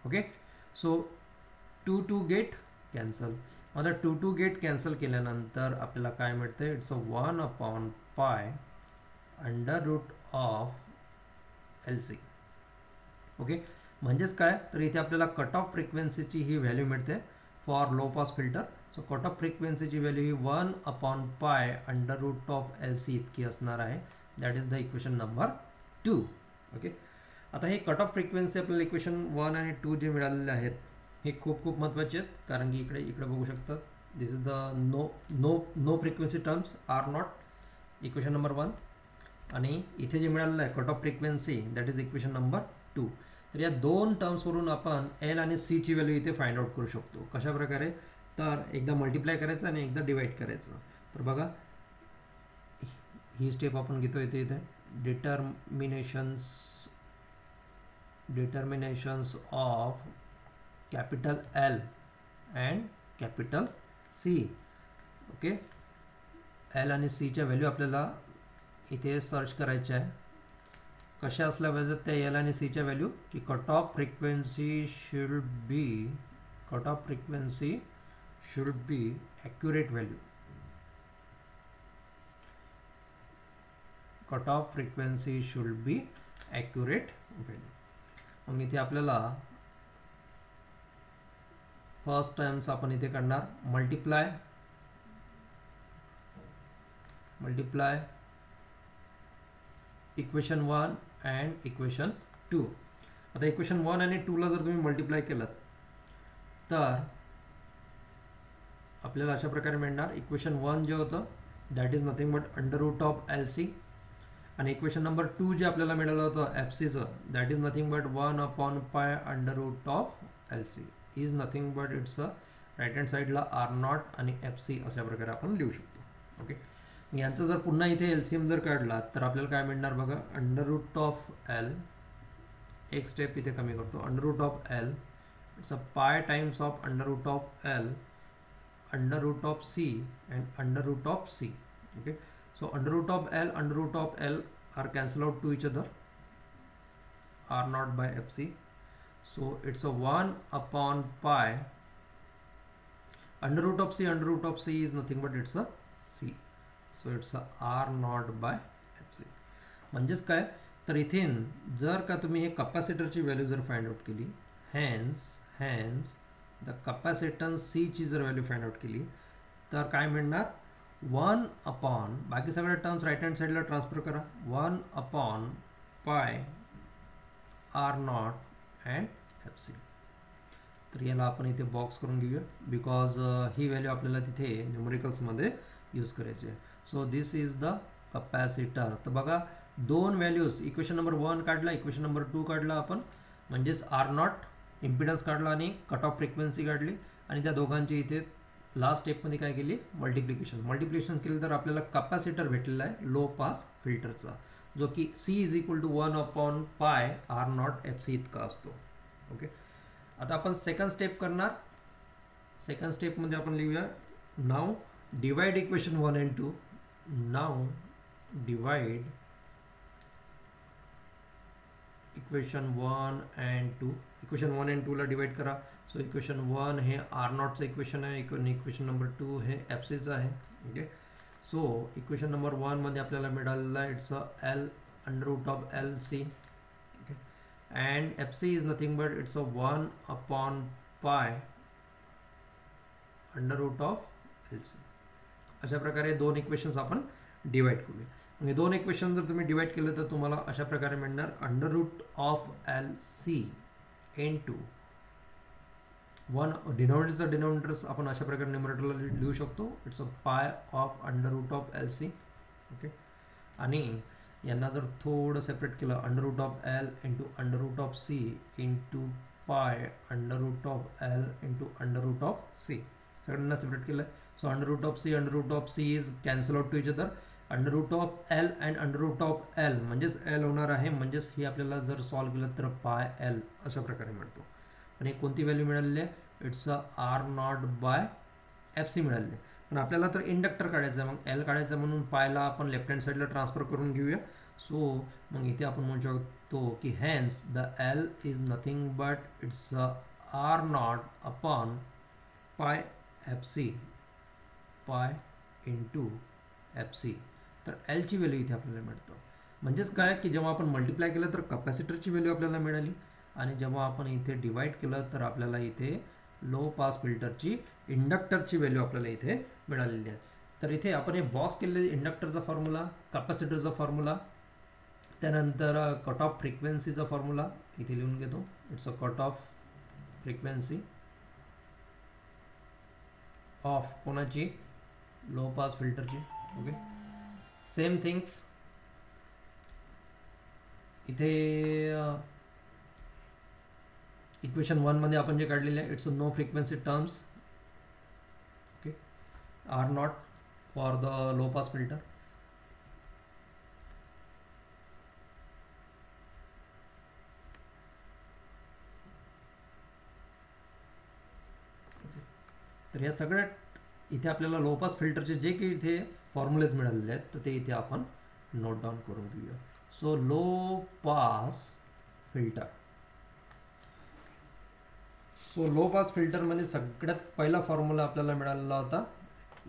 Okay, so 2 get cancel. आता 2 गेट कॅन्सल केल्यानंतर आपल्याला काय मिळतं it's a 1/π √of L C. Okay, म्हणजेच काय तर इथे आपल्याला कट ऑफ फ्रिक्वेन्सीची ही व्हॅल्यू मिळते for low pass filter. So cut off फ्रिक्वेन्सीची व्हॅल्यू ही 1/π √ऑफ एल सी इतकी असणार आहे. That is the equation number 2. Okay, आता हे कट ऑफ फ्रिक्वेन्सी आपल्याला इक्वेशन 1 आणि 2 जे मिळालेले आहेत हे खूप महत्त्वाचे आहेत. कारण की इकडे बघू शकतात this is the no frequency terms R naught equation number 1 आणि इथे जे मिळालेलं आहे cut off frequency that is equation number 2. तर या दोन टर्म्सवरून आपण एल आणि सी ची व्हॅल्यू इथे फाइंड आउट करू शकतो. कशा प्रकारे तर एकदा मल्टिप्लाय करायचं आणि एकदा डिवाइड करायचं. तर बघा ही स्टेप आपण घेतो इथे determinations of capital L and capital C. Okay, L आणि सीच्या व्हॅल्यू आपल्याला इथे सर्च करायच्या आहे. कशा असल्या पाहिजेत त्या एल आणि सीच्या व्हॅल्यू की cut off frequency should be accurate value. Cut off frequency should be accurate value. मग इथे आपल्याला फर्स्ट टाइम्स आपण इथे करणार मल्टिप्लाय इक्वेशन 1 अँड इक्वेशन 2. आता इक्वेशन 1 आणि 2ला जर तुम्ही मल्टिप्लाय केलं तर आपल्याला अशा प्रकारे मिळणार इक्वेशन 1 जे होतं that is nothing but √of L C आणि इक्वेशन नंबर 2 जे आपल्याला मिळालं होतं एफ सीचं that is nothing but 1/π √of L C is nothing but it's a right hand साईडला आर नॉट आणि एफ सी अशा प्रकारे आपण लिहू शकतो. ओके, यांचा जर पुन्हा इथे एलसीएम जर काढला तर आपल्याला काय मिळणार बघा √ऑफ एल. एक स्टेप इथे कमी करतो √of L it's a pi times of √of L √of C and √of C. Okay, so √of L are cancel out to each other, R naught by FC. So it's a 1/π √of C is nothing but it's a C. So it's a R naught by FC. म्हणजेच काय तर इथे जर का तुम्ही हे कॅपॅसिटरची value जर find out केली hence द कॅपॅसिटन्स C ची जर व्हॅल्यू फाइंड आउट केली तर काय मिळणार 1/, बाकी सगळ्या टर्म्स राईट हँड साईडला ट्रान्सफर करा 1/π R naught and F C. तर याला आपण इथे बॉक्स करून घेऊया बिकॉज ही व्हॅल्यू आपल्याला तिथे न्यूमरिकल्समध्ये यूज करायची आहे. So this is the capacitor. तर बघा दोन व्हॅल्यूज इक्वेशन नंबर 1 काढला इक्वेशन नंबर 2 काढला आपण म्हणजेच आर नॉट इम्पिडन्स काढला आणि कट ऑफ फ्रिक्वेन्सी काढली आणि त्या दोघांची इथे लास्ट स्टेपमध्ये काय केली मल्टिप्लिकेशन केलं तर आपल्याला कॅपॅसिटर भेटलेला आहे लो पास फिल्टरचा जो की C is equal to 1/π R naught F C इतका असतो. ओके, आता आपण सेकंड स्टेप करणार. सेकंड स्टेपमध्ये आपण लिहूया now divide equation 1 and 2. Now divide equation 1 and 2. Equation 1 and 2 ला डिवाइड करा. सो इक्वेशन 1 हे आर नॉटचं इक्वेशन आहे, इक्वेशन नंबर 2 हे एफसीचं आहे. ओके, सो इक्वेशन नंबर 1 मध्ये आपल्याला मिळालेलं आहे it's L under root of L C. Okay, and F C is nothing but it's 1 upon pi under root of L C. अशा प्रकारे दोन इक्वेशन्स आपण डिवाइड करूया. म्हणजे दोन इक्वेशन जर तुम्ही डिवाइड केलं तर तुम्हाला अशा प्रकारे मिळणार under root of L C into 1 डिनॉमिनेटरचा डिनॉमिनेटर्स आपण अशा प्रकारे न्यूमरेटरला लिहू शकतो. It's pi of under root of L C. Okay, आणि यांना जर थोडं सेपरेट केलं under root of L into under root of C into pi under root of L into under root of C. सगळ्यांना सेपरेट केलं. So under root of C is cancel out to each other. Under root of L and under root of L म्हणजेच L होणार आहे. म्हणजेच ही आपल्याला जर solve केलं तर पाय एल अशा प्रकारे मिळतो. आणि कोणती व्हॅल्यू मिळालेली आहे? It's R naught by F C मिळालेली आहे. पण आपल्याला तर इंडक्टर काढायचं आहे. मग एल काढायचं आहे म्हणून पायला आपण लेफ्ट हँड साईडला ट्रान्सफर करून घेऊया. सो मग इथे आपण म्हणू शकतो की hence the L is nothing but it's R naught upon pi F C, pi into F C. तर एलची व्हॅल्यू इथे आपल्याला मिळतं. म्हणजेच काय की जेव्हा आपण मल्टिप्लाय केलं तर कॅपॅसिटरची व्हॅल्यू आपल्याला मिळाली, आणि जेव्हा आपण इथे डिवाइड केलं तर आपल्याला इथे लो पास फिल्टरची इंडक्टरची व्हॅल्यू आपल्याला इथे मिळालेली आहे. तर इथे आपण हे बॉक्स केलेले इंडक्टरचा फॉर्म्युला, कॅपॅसिटरचा फॉर्म्युला, त्यानंतर कट ऑफ फ्रिक्वेन्सीचा फॉर्म्युला इथे लिहून घेतो. It's a cut off frequency of कोणाची? लो पास फिल्टरची. ओके, सेम थिंग्स इथे इक्वेशन 1 मध्ये आपण जे काढलेले आहे it's no frequency terms. Okay, R naught for the low pass filter. तर या सगळ्या इथे आपल्याला लो पास फिल्टरचे जे काही इथे फॉर्म्युलेज मिळालेले आहेत तर ते इथे आपण नोट डाऊन करून घेऊया. So low pass filter. So low pass फिल्टरमध्ये सगळ्यात पहिला फॉर्म्युला आपल्याला मिळालेला होता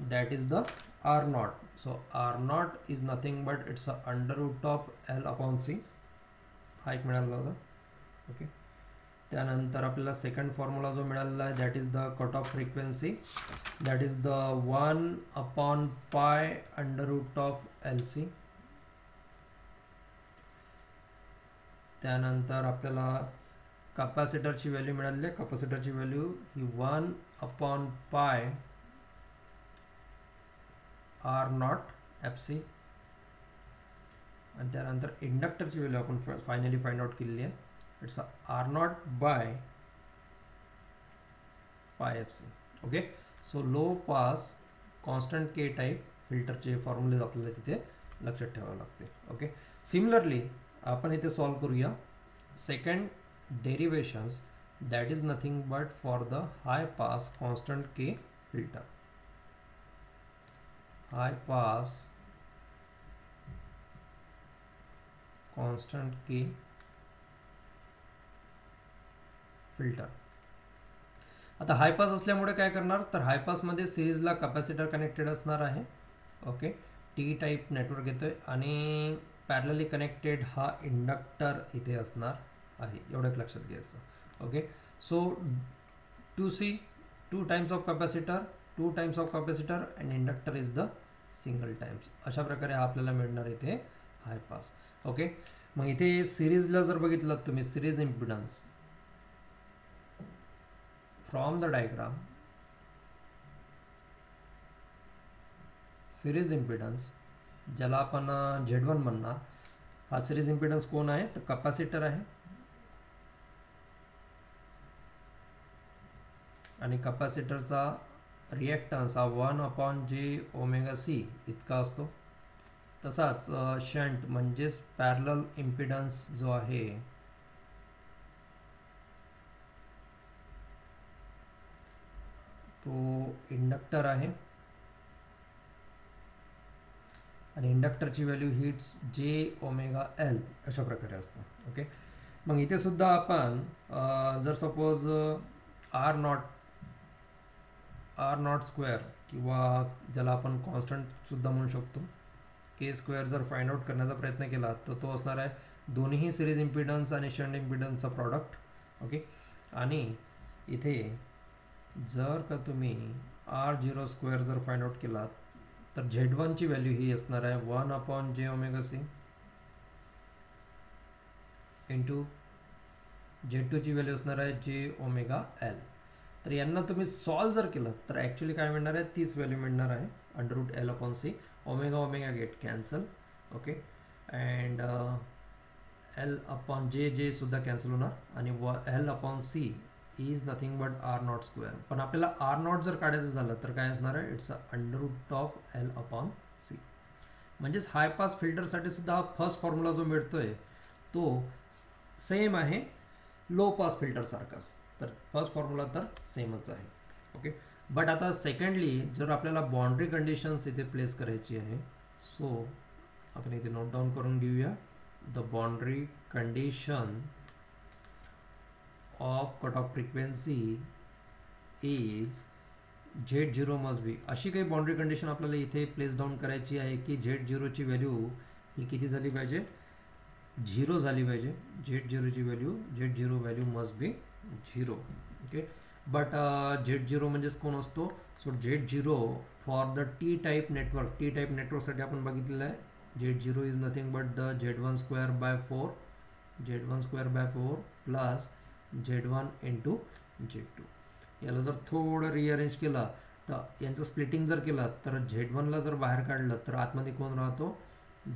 that is the R naught. So R naught is nothing but it's under root of L upon C. हा एक मिळालेला होता. ओके, त्यानंतर आपल्याला सेकंड फॉर्म्युला जो मिळालेला आहे that is the cut off frequency, that is the 1 upon pi under root of L C. त्यानंतर आपल्याला कॅपॅसिटरची व्हॅल्यू मिळालेली आहे. कॅपॅसिटरची व्हॅल्यू ही 1 upon pi R naught F C. आणि त्यानंतर इंडक्टरची व्हॅल्यू आपण फायनली फाइंड आउट केलेली आहे. It's R naught by pi F C. Okay, so low pass constant K type फिल्टरचे फॉर्म्युलेज आपल्याला तिथे लक्षात ठेवावे लागते. ओके, सिमिलरली आपण इथे सॉल्व करूया second derivations that is nothing but for the high pass constant K filter. High pass constant K filter. आता हायपास असल्यामुळे काय करणार तर हायपासमध्ये सिरीजला कॅपॅसिटर कनेक्टेड असणार आहे. ओके, टी टाईप नेटवर्क येतोय आणि पॅरलली कनेक्टेड हा इंडक्टर इथे असणार आहे. एवढं लक्षात घ्यायचं. Okay, so 2C 2 times of capacitor, 2 times of capacitor and inductor is the single times. अशा प्रकारे हा आपल्याला मिळणार इथे हायपास. ओके, मग इथे सिरीजला जर बघितलं तुम्ही series impedance from the diagram, series impedance ज्याला आपण Z1 म्हणणार, हा सिरीज इम्पिडन्स कोण आहे तर कॅपॅसिटर आहे. आणि कॅपॅसिटरचा रिॲक्टन्स हा 1 अपॉन जे ओमेगा सी इतका असतो. तसाच शंट म्हणजेच पॅरलल इम्पिडन्स जो आहे तो इंडक्टर आहे आणि इंडक्टरची व्हॅल्यू हीच जे ओमेगा एल अशा प्रकारे असतं. ओके, मग इथे सुद्धा आपण जर सपोज आर नॉट स्क्वेअर किंवा ज्याला आपण कॉन्स्टंटसुद्धा म्हणू शकतो के स्क्वेअर जर फाइंड आउट करण्याचा प्रयत्न केला तर तो असणार आहे दोन्ही सिरीज इम्पिडन्स आणि शंट इम्पिडन्सचा प्रॉडक्ट. ओके, आणि इथे जर का तुम्ही R0 स्क्वेअर जर फाइंड आउट केला तर Z1ची व्हॅल्यू ही असणार आहे 1/j⍵c इंटू Z2ची व्हॅल्यू असणार आहे j⍵L. तर यांना तुम्ही सॉल्व जर केलं तर ॲक्च्युली काय मिळणार आहे, तीच व्हॅल्यू मिळणार आहे √L/c. Omega gate cancel. Okay, and L/j सुद्धा कॅन्सल होणार आणि L/c is nothing but R0 square. पण आपल्याला R0 जर काढायचं झालं तर काय असणार आहे, इट्स √L/c. म्हणजेच हाय पास फिल्टरसाठी सुद्धा हा फर्स्ट फॉर्म्युला जो मिळतोय तो सेम आहे लो पास फिल्टर सारखाच. तर फर्स्ट फॉर्म्युला तर सेमच आहे. ओके, बट आता सेकंडली जर आपल्याला बाउंड्री कंडिशन्स इथे प्लेस करायची आहे, सो आपण इथे नोट डाऊन करून घेऊया. The boundary condition of cut off frequency is Z0 must be. अशी काही बाउंड्री कंडिशन आपल्याला इथे प्लेस डाऊन करायची आहे की Z0ची व्हॅल्यू ही किती झाली पाहिजे, 0 झाली पाहिजे. Z0ची value must be 0. Okay, but Z0 म्हणजेच कोण असतो, so Z0 for the T type नेटवर्कसाठी आपण बघितलेलं आहे Z0 is nothing but the Z1² by 4 plus Z1 into Z2. याला जर थोडं रिअरेंज केलं तर यांचं स्प्लिटिंग जर केलं तर Z1ला जर बाहेर काढलं तर आतमध्ये कोण राहतो,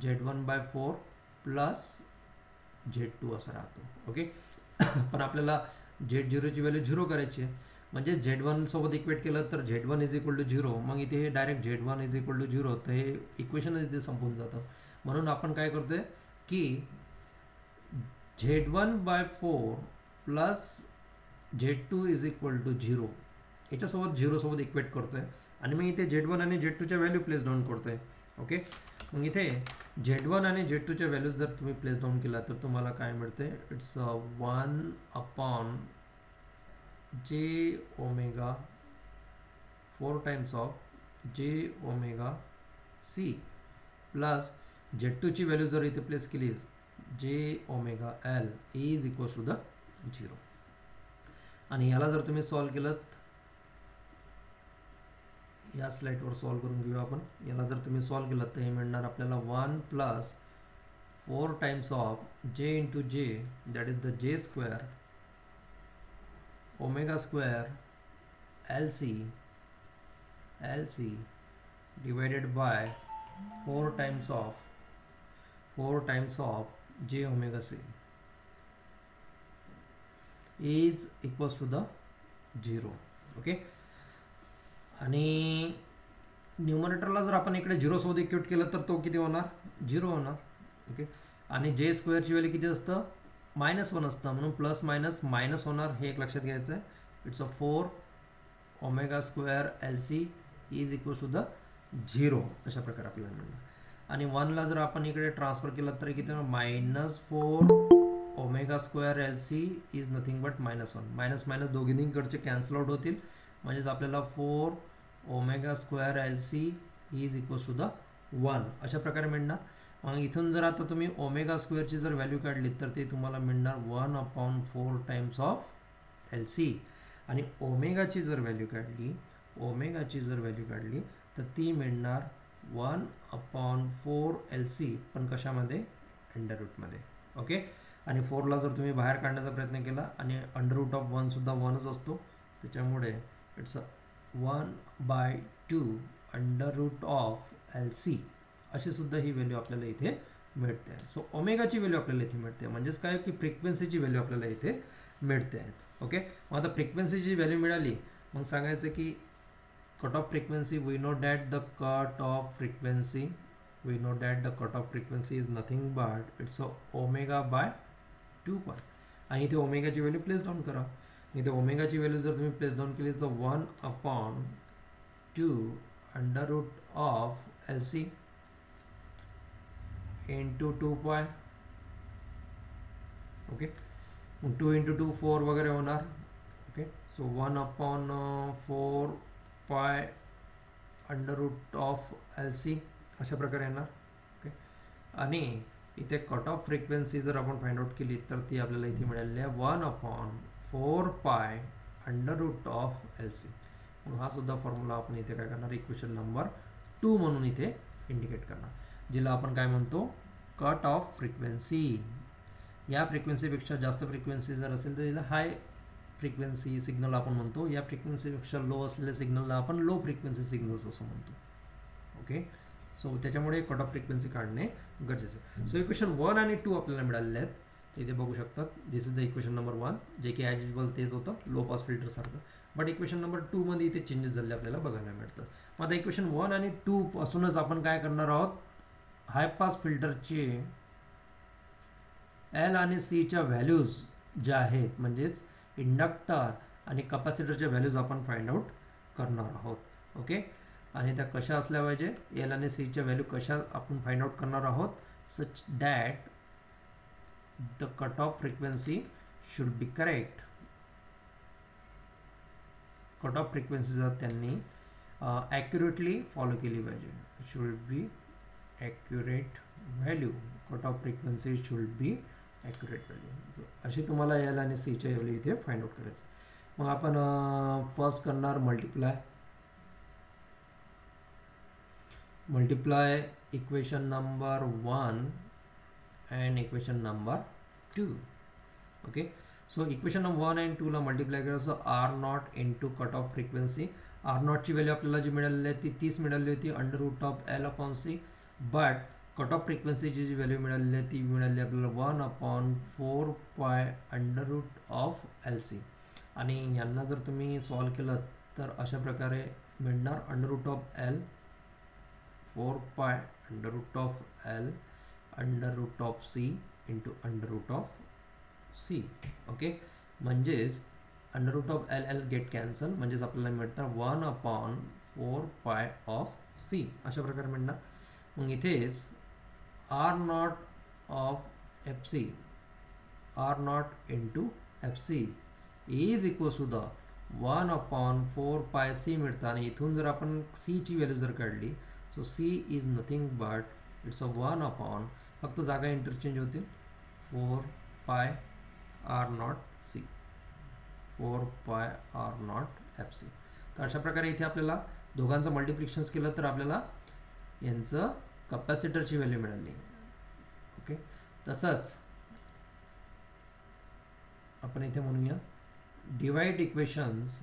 Z1/4 प्लस Z2 असं राहतो. ओके, पण आपल्याला Z0ची व्हॅल्यू 0 करायची आहे, म्हणजे Z1 सोबत इक्वेट केलं तर Z1 इज इक्वल टू 0. मग इथे हे direct Z1 is equal to 0, तर हे इक्वेशनच इथे संपून जातं. म्हणून आपण काय करतोय की Z1/4 plus Z2 is equal to 0 याच्यासोबत 0 सोबत इक्वेट करतोय आणि मग इथे Z1 आणि Z2च्या व्हॅल्यू प्लेस डाऊन करतोय. ओके, मग इथे Z1 आणि Z2च्या व्हॅल्यूज जर तुम्ही प्लेस डाऊन केला तर तुम्हाला काय मिळते, it's 1/j⍵, 4 times of j⍵c plus Z2ची व्हॅल्यू जर इथे प्लेस केली j⍵L is equals to the 0. आणि याला जर तुम्ही सॉल्व केलं, या स्लाइडवर सॉल्व करून घेऊ आपण. याला जर तुम्ही सॉल्व केलं तर हे मिळणार आपल्याला 1 plus 4 times of j into j that is the j² ⍵² LC divided by 4 times of j⍵c is equals to the 0. Okay, आणि न्यूमरेटरला जर आपण इकडे 0 सोबत इक्वेट केलं तर तो किती होणार, 0 होणार. ओके, आणि j² ची व्हॅल्यू किती असतं, -1 असतं, म्हणून प्लस मायनस होणार, हे एक लक्षात घ्यायचं आहे. It's 4 ⍵² LC is equals to the 0 अशा प्रकारे आपल्याला मिळणार. आणि 1ला जर आपण इकडे ट्रान्सफर केलं तर किती होणार, -4 ⍵² LC इज नथिंग बट -1. दोघींकडचे कॅन्सल आउट होतील, म्हणजेच आपल्याला 4 ⍵² LC is equals to the 1 अशा प्रकारे मिळणार. मग इथून जर आता तुम्ही ⍵² ची जर व्हॅल्यू काढली तर ते तुम्हाला मिळणार 1/4 टाइम्स ऑफ LC. आणि ओमेगाची जर व्हॅल्यू काढली तर ती मिळणार 1/4 LC, पण कशामध्ये, अंडर रूटमध्ये. ओके, आणि 4ला जर तुम्ही बाहेर काढण्याचा प्रयत्न केला आणि √1 सुद्धा 1च असतो, त्याच्यामुळे इट्स 1/2 √LC अशी सुद्धा ही व्हॅल्यू आपल्याला इथे मिळते. सो ओमेगाची व्हॅल्यू आपल्याला इथे मिळते, म्हणजेच काय की फ्रिक्वेन्सीची व्हॅल्यू आपल्याला इथे मिळते. ओके, मग आता फ्रिक्वेन्सीची व्हॅल्यू मिळाली, मग सांगायचं की cut off frequency, we know that the cut off frequency is nothing but it's ω/2π. आणि इथे ओमेगाची व्हॅल्यू प्लेस डाऊन करा. इथे ओमेगाची व्हॅल्यू जर तुम्ही प्लेस डाऊन केली तर 1/2 under root of L C into 2 pi. Okay, 2 into 2 4 वगैरे होणार. Okay, so 1/4 pi under root of L C अशा प्रकारे येणार. ओके, आणि इथे कट ऑफ फ्रिक्वेन्सी जर आपण फाइंड आउट केली तर ती आपल्याला इथे मिळालेली आहे 1/4 pi under root of L C. मग हा सुद्धा फॉर्म्युला आपण इथे काय करणार, इक्वेशन नंबर 2 म्हणून इथे इंडिकेट करणार, जिला आपण काय म्हणतो, कट ऑफ फ्रिक्वेन्सी. या फ्रिक्वेन्सीपेक्षा जास्त फ्रिक्वेन्सी जर असेल तर तिला हाय फ्रिक्वेन्सी सिग्नल आपण म्हणतो. या फ्रिक्वेन्सीपेक्षा लो असलेल्या सिग्नलला आपण लो फ्रिक्वेन्सी सिग्नल्स असं म्हणतो. ओके, सो त्याच्यामुळे कट ऑफ फ्रिक्वेन्सी काढणे गरजेचं आहे. सो इक्वेशन 1 आणि 2 आपल्याला मिळालेले आहेत, ते इथे बघू शकतात. This is the equation number 1, जे की ॲज युजल तेच होतं लो पास फिल्टर सारखं. बट इक्वेशन नंबर 2 मध्ये इथे चेंजेस झाले आपल्याला बघायला मिळतं. मग आता इक्वेशन 1 आणि 2 पासूनच आपण काय करणार आहोत, हाय पास फिल्टरचे एल आणि सीच्या व्हॅल्यूज ज्या आहेत, म्हणजेच इंडक्टर आणि कपॅसिटरच्या व्हॅल्यूज आपण फाइंड आउट करणार आहोत. ओके, आणि त्या कशा असल्या पाहिजे, एल आणि सीच्या व्हॅल्यू कशा आपण फाइंड आउट करणार आहोत, such that the cut off frequency should be correct. Cut off frequency जर त्यांनी ॲक्युरेटली फॉलो केली पाहिजे. Should be accurate value, cut off frequency should be accurate value. अशी तुम्हाला एल आणि सीच्या व्हॅल्यू इथे फाइंड आउट करायचं. मग आपण फर्स्ट करणार multiply equation number 1 and equation number 2. Okay, so equation number 1 and 2 ला मल्टिप्लाय करायचं R naught into cut off frequency. R नॉटची व्हॅल्यू आपल्याला जी मिळालेली आहे ती 30 मिळाली होती under root of L upon C. But cut off फ्रिक्वेन्सीची जी व्हॅल्यू मिळालेली आहे ती मिळाली आपल्याला 1/4 pi under root of L C. आणि यांना जर तुम्ही सॉल्व केलं तर अशा प्रकारे मिळणार under root of L 4 pi under root of L under root of C into under root of C. Okay, म्हणजेच under root of L L get cancel, म्हणजेच आपल्याला मिळतं 1/4 पाय ऑफ सी अशा प्रकारे मिळणार. मग इथेच R naught of F C, R naught into F C is equals to the 1/4 pi C मिळतं. आणि इथून जर आपण सीची व्हॅल्यू जर काढली, so C is nothing but it's a 1/, फक्त जागा इंटरचेंज होतील, 4 पाय आर नॉट सी, 4 पाय आर नॉट एफ सी. तर अशा प्रकारे इथे आपल्याला दोघांचं मल्टिप्लिकेशन्स केलं तर आपल्याला यांचं कपॅसिटरची व्हॅल्यू मिळाली. ओके, तसंच आपण इथे म्हणूया divide equations,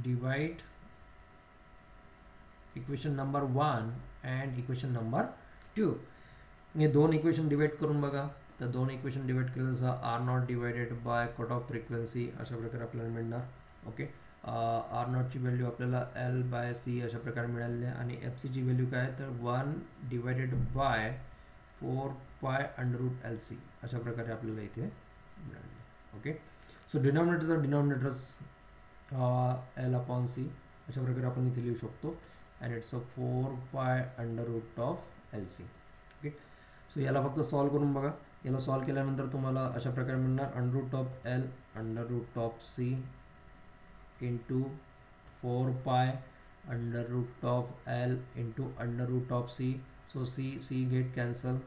divide equation number 1 and equation number 2. हे दोन इक्वेशन डिवाइड करून बघा, तर दोन इक्वेशन डिवाइड केलं जसं R naught divided by cut off frequency अशा प्रकारे आपल्याला मिळणार. ओके, आर नॉटची व्हॅल्यू आपल्याला एल बाय सी अशा प्रकारे मिळालेली आहे. आणि एफ सीची व्हॅल्यू काय, तर 1 divided by 4 pi under route L C अशा प्रकारे आपल्याला इथे मिळाले. Okay, so denominators L upon C अशा प्रकारे आपण इथे लिहू शकतो. And it's a 4 pi under root of L C. Okay, so याला फक्त सॉल्व करून बघा. याला सॉल्व केल्यानंतर तुम्हाला अशा प्रकारे मिळणार under root of L under root of C into 4 pi under root of L into under root of C. So C get cancel.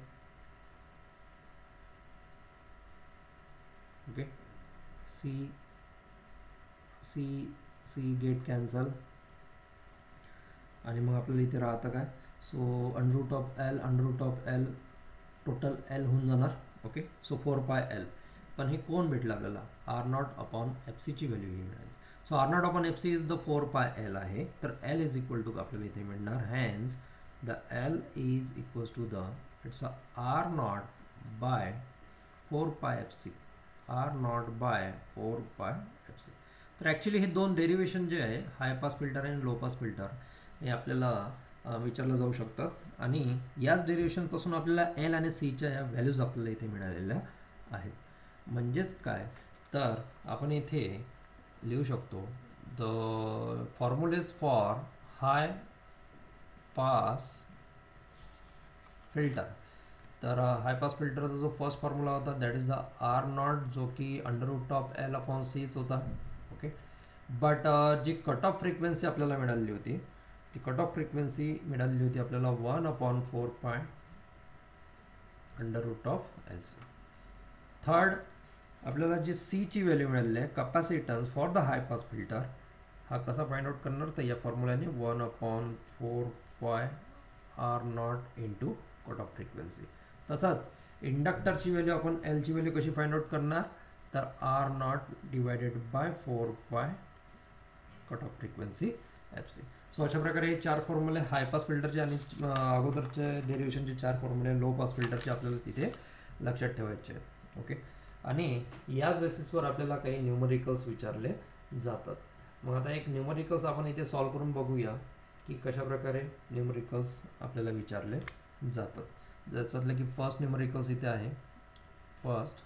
Okay, C get cancel. आणि मग आपल्याला इथे राहतं काय, so under root of L total L होऊन जाणार. Okay, so 4 pi L. पण हे कोण भेटलं आपल्याला, आर नॉट अपॉन एफ सीची व्हॅल्यू ही मिळाली. So R naught upon F C is the 4 pi L आहे. तर एल इज इक्वल टू आपल्याला इथे मिळणार, hence the L is equals to the it's R naught by 4 pi F C, R naught by 4 pi F C. तर actually हे दोन derivation जे आहे, हाय पास फिल्टर आणि लो पास फिल्टर, हे आपल्याला विचारलं जाऊ शकतात. आणि याच डेरिवेशनपासून आपल्याला एल आणि सीच्या या व्हॅल्यूज आपल्याला इथे मिळालेल्या आहेत. म्हणजेच काय, तर आपण इथे लिहू शकतो the formulas for high pass filter. तर हाय पास फिल्टरचा जो फर्स्ट फॉर्म्युला होता that is the R naught, जो की √L/Cच होता. ओके. बट जी कट ऑफ फ्रिक्वेन्सी आपल्याला मिळाली होती ती कट ऑफ फ्रिक्वेन्सी मिळाली होती आपल्याला 1/4π √LC. थर्ड, आपल्याला जी सी ची व्हॅल्यू मिळाली आहे capacitance for the high pass filter, हा कसा फाइंड आउट करणार तर या फॉर्म्युल्याने 1/4π R0 into cut off frequency. तसाच इंडक्टरची व्हॅल्यू आपण एल ची व्हॅल्यू कशी फाइंड आउट करणार तर R0 divided by 4π cut off frequency FC. So अशा प्रकारे हे 4 फॉर्म्युले हाय पास फिल्टरचे आणि अगोदरचे डेरिव्हेशनचे 4 फॉर्म्युले लो पास फिल्टरचे आपल्याला तिथे लक्षात ठेवायचे आहेत. ओके. आणि याच बेसिसवर आपल्याला काही न्यूमरिकल्स विचारले जातात. मग आता एक न्यूमरिकल्स आपण इथे सॉल्व करून बघूया की कशा प्रकारे न्यूमरिकल्स आपल्याला विचारले जातात. ज्याच्यातलं की फर्स्ट न्यूमरिकल्स इथे आहे. First,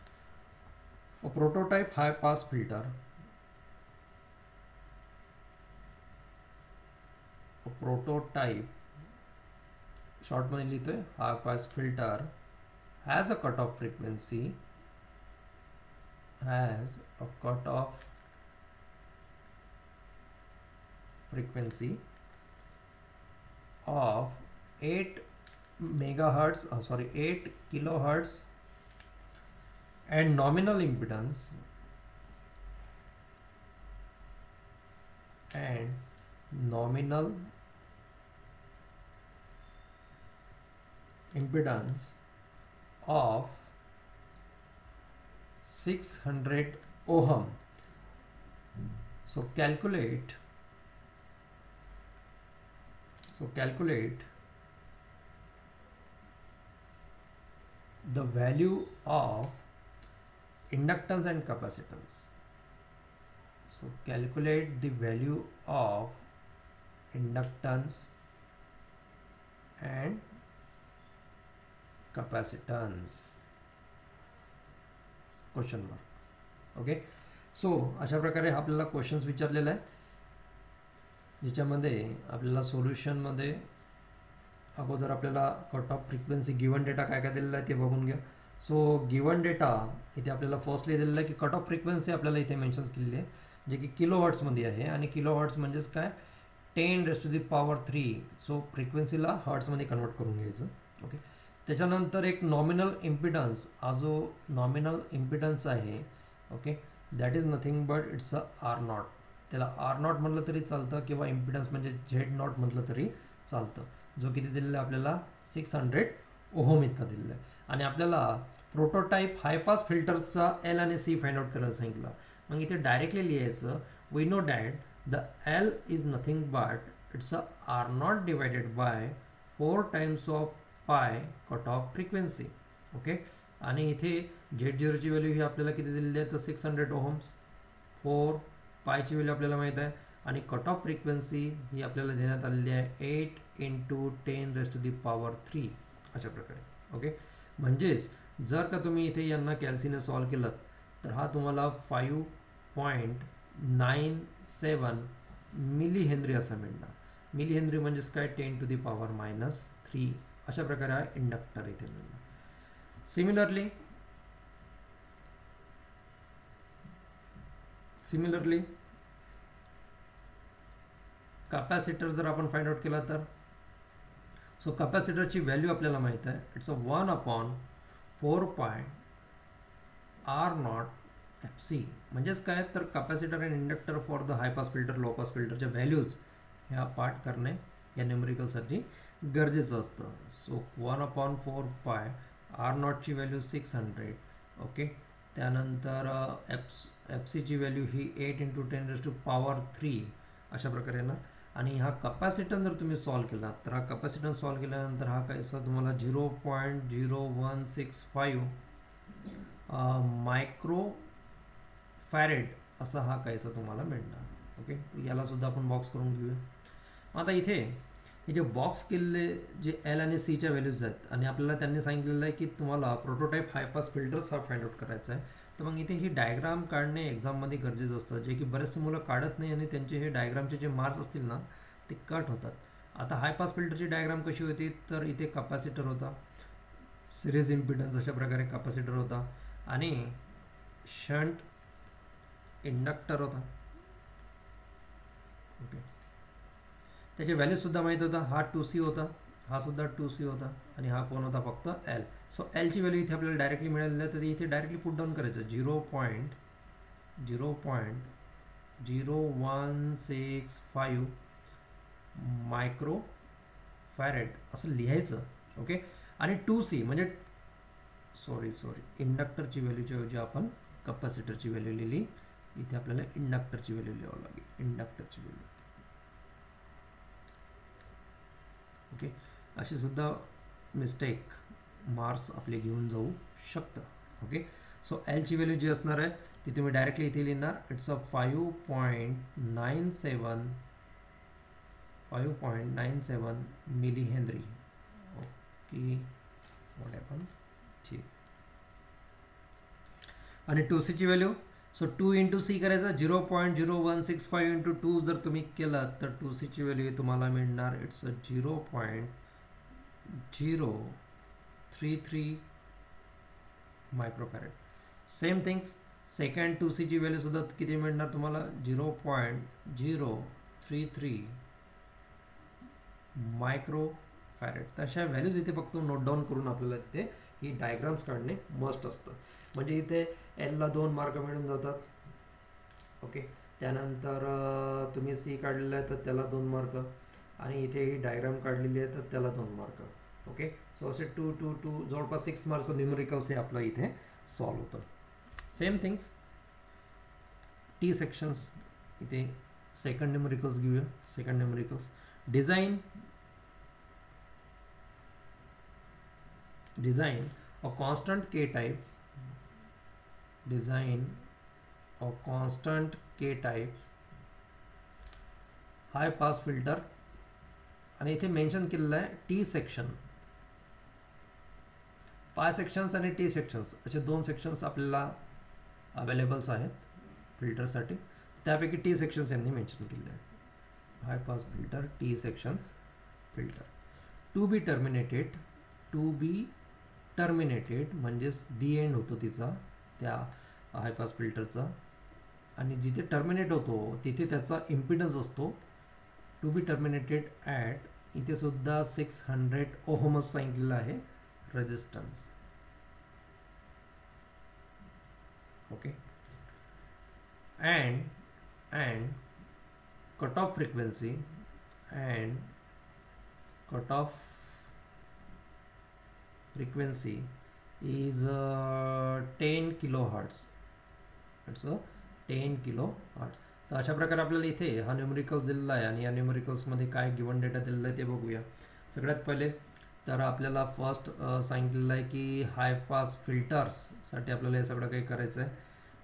a prototype high pass filter, prototype short मध्ये लिहितोय high pass filter has a cut off frequency, has a cutoff frequency of 8 kilohertz and nominal impedance of 600 ohm. So calculate the value of inductance and capacitance. So calculate the value of inductance and capacitance. Question mark. Okay. So अशा प्रकारे आपल्याला questions विचारलेला आहे ज्याच्यामध्ये आपल्याला सोल्युशनमध्ये अगोदर आपल्याला cut off frequency given data काय काय दिलेला आहे ते बघून घ्या. सो गिवन डेटा इथे आपल्याला फर्स्टली दिलेला आहे की कट ऑफ फ्रिक्वेन्सी आपल्याला इथे मेन्शन केलेली आहे जे की किलो हर्ट्समध्ये आहे आणि किलो हर्ट्स म्हणजेच काय 10⁻³ सो फ्रिक्वेन्सीला हर्ट्समध्ये कन्वर्ट करून घ्यायचं. ओके. त्याच्यानंतर एक नॉमिनल इम्पिडन्स, हा जो नॉमिनल इम्पिडन्स आहे okay that is nothing but it's a R0. त्याला R0 म्हटलं तरी चालतं किंवा इम्पिडन्स म्हणजे Z0 म्हटलं तरी चालतं, जो किती दिलेला आहे आपल्याला 600 ओहम इतका दिलेला आहे. आणि आपल्याला प्रोटोटाइप हाय पास फिल्टर्सचा L आणि C फाइंड आउट करायला सांगितलं. मग इथे डायरेक्टली लिहायचं we know that the L is nothing but it's a R0 divided by 4 times of pi cut off frequency. Okay. आणि इथे Z0 ची व्हॅल्यू ही आपल्याला किती दिलेली आहे तर 600 ओहम्स, 4 पायची व्हॅल्यू आपल्याला माहीत आहे आणि कट ऑफ फ्रिक्वेन्सी ही आपल्याला देण्यात आलेली आहे 8 × 10⁻³ अशा प्रकारे. ओके. म्हणजेच जर का तुम्ही इथे यांना कॅल्सीने सॉल्व केलं तर हा तुम्हाला 5.97 मिली हेनरी असा मिळणार. मिली हेनरी म्हणजेच काय 10⁻³ अशा प्रकारे हा इंडक्टर इथे मिळणार. सिमिलरली कॅपॅसिटर जर आपण फाइंड आउट केला तर सो कॅपॅसिटरची व्हॅल्यू आपल्याला माहित आहे इट्स अ 1/4π R0 FC. म्हणजेच काय तर capacitor and inductor for the high pass filter low pass फिल्टरच्या व्हॅल्यूज ह्या पार्ट करणे या न्यूमरिकलसाठी गरजेचं असतं. सो 1/4π R0 ची व्हॅल्यू 600. ओके. त्यानंतर FC ची व्हॅल्यू ही 8 × 10⁻³ अशा प्रकारे ना. आणि हा कपॅसिटन्स जर तुम्ही सॉल्व केला तर हा कपॅसिटन्स सॉल्व केल्यानंतर हा काहीसा तुम्हाला 0.0165 मायक्रोफॅरेड असा हा काहीसा तुम्हाला मिळणार. ओके. याला सुद्धा आपण बॉक्स करून घेऊया. आता इथे हे जे बॉक्स केलेले जे L आणि Cच्या व्हॅल्यूज आहेत आणि आपल्याला त्यांनी सांगितलेलं आहे की तुम्हाला प्रोटोटाइप हाय पास फिल्टर्स हा फाइंड आउट करायचा आहे. तर मग इथे ही डायग्राम काढणे एक्झाममध्ये गरजेचं असतं, जे की बरेचसे मुलं काढत नाही आणि त्यांचे हे डायग्रामचे जे मार्क्स असतील ना ते कट होतात. आता हाय पास फिल्टरची डायग्राम कशी होती, तर इथे कॅपॅसिटर होता, सिरीज इम्पिडन्स अशा प्रकारे कॅपॅसिटर होता आणि शंट इंडक्टर होता. ओके, त्याची व्हॅल्यूसुद्धा माहीत होता. हा 2C होता, हा सुद्धा 2C होता आणि हा कोण होता, फक्त L. सो Lची व्हॅल्यू इथे आपल्याला डायरेक्टली मिळालेली आहे, तर इथे डायरेक्टली पुट डाऊन करायचं 0.0165 मायक्रो फॅरेड असं लिहायचं. ओके, आणि 2C म्हणजे सॉरी इंडक्टरची व्हॅल्यूच्या ऐवजी आपण कॅपॅसिटरची व्हॅल्यू लिहिली. इथे आपल्याला इंडक्टरची व्हॅल्यू लिहावं लागेल, इंडक्टरची व्हॅल्यू. ओके, अशी सुद्धा मिस्टेक मार्क्स आपले घेऊन जाऊ शकतं. ओके, सो एलची व्हॅल्यू जी असणार आहे ती तुम्ही डायरेक्टली इथे लिहिणार. It's a 5.97 milli henry. Okay, what happen, ठीक. आणि 2Cची व्हॅल्यू, सो 2 इंटू सी करायचं, 0.0165 इंटू 2 जर तुम्ही केलं तर 2Cची व्हॅल्यू तुम्हाला मिळणार. It's a 0.033 microfarad. Same things second 2Cची व्हॅल्यू सुद्धा किती मिळणार तुम्हाला, 0.033 मायक्रोफॅरेड. तशा व्हॅल्यूज इथे फक्त नोट डाऊन करून आपल्याला इथे ही डायग्राम्स काढणे मस्ट असतं. म्हणजे इथे एलला 2 मार्क मिळून जातात. ओके, त्यानंतर तुम्ही सी काढलेला आहे तर त्याला 2 मार्क, आणि इथे ही डायग्राम काढलेली आहे तर त्याला 2 मार्क. ओके, सो असे 2 2 2 जवळपास 6 मार्क्स न्यूमरिकल्स हे आपलं इथे सॉल्व होतं. सेम थिंग्स टी सेक्शन्स, इथे सेकंड न्यूमरिकल्स घेऊया. Second numericals, design a constant K type, design a constant K type high pass filter. आणि इथे मेन्शन केलेलं आहे टी सेक्शन. पाय सेक्शन्स आणि टी सेक्शन्स असे 2 सेक्शन्स आपल्याला अवेलेबल्स आहेत फिल्टरसाठी. त्यापैकी टी सेक्शन्स यांनी मेन्शन केलेले आहेत. High pass filter T sections filter. To be terminated म्हणजेच दी एंड होतो तिचा त्या हाय पास फिल्टरचा, आणि जिथे टर्मिनेट होतो तिथे त्याचा इम्पिडन्स असतो. टू बी टर्मिनेटेड ॲट, इथे सुद्धा 600 ओहमच सांगितलेलं आहे resistance. Okay, and cut off frequency is 10 kilohertz. It's 10 kilohertz. तर अशा प्रकारे आपल्याला इथे हा न्यूमरिकल्स दिलेला आहे, आणि या न्यूमरिकल्समध्ये काय गिवन डेटा दिलेला आहे ते बघूया. सगळ्यात पहिले तर आपल्याला फर्स्ट सांगितलेलं आहे की हाय पास फिल्टर्ससाठी आपल्याला हे सगळं काही करायचं आहे.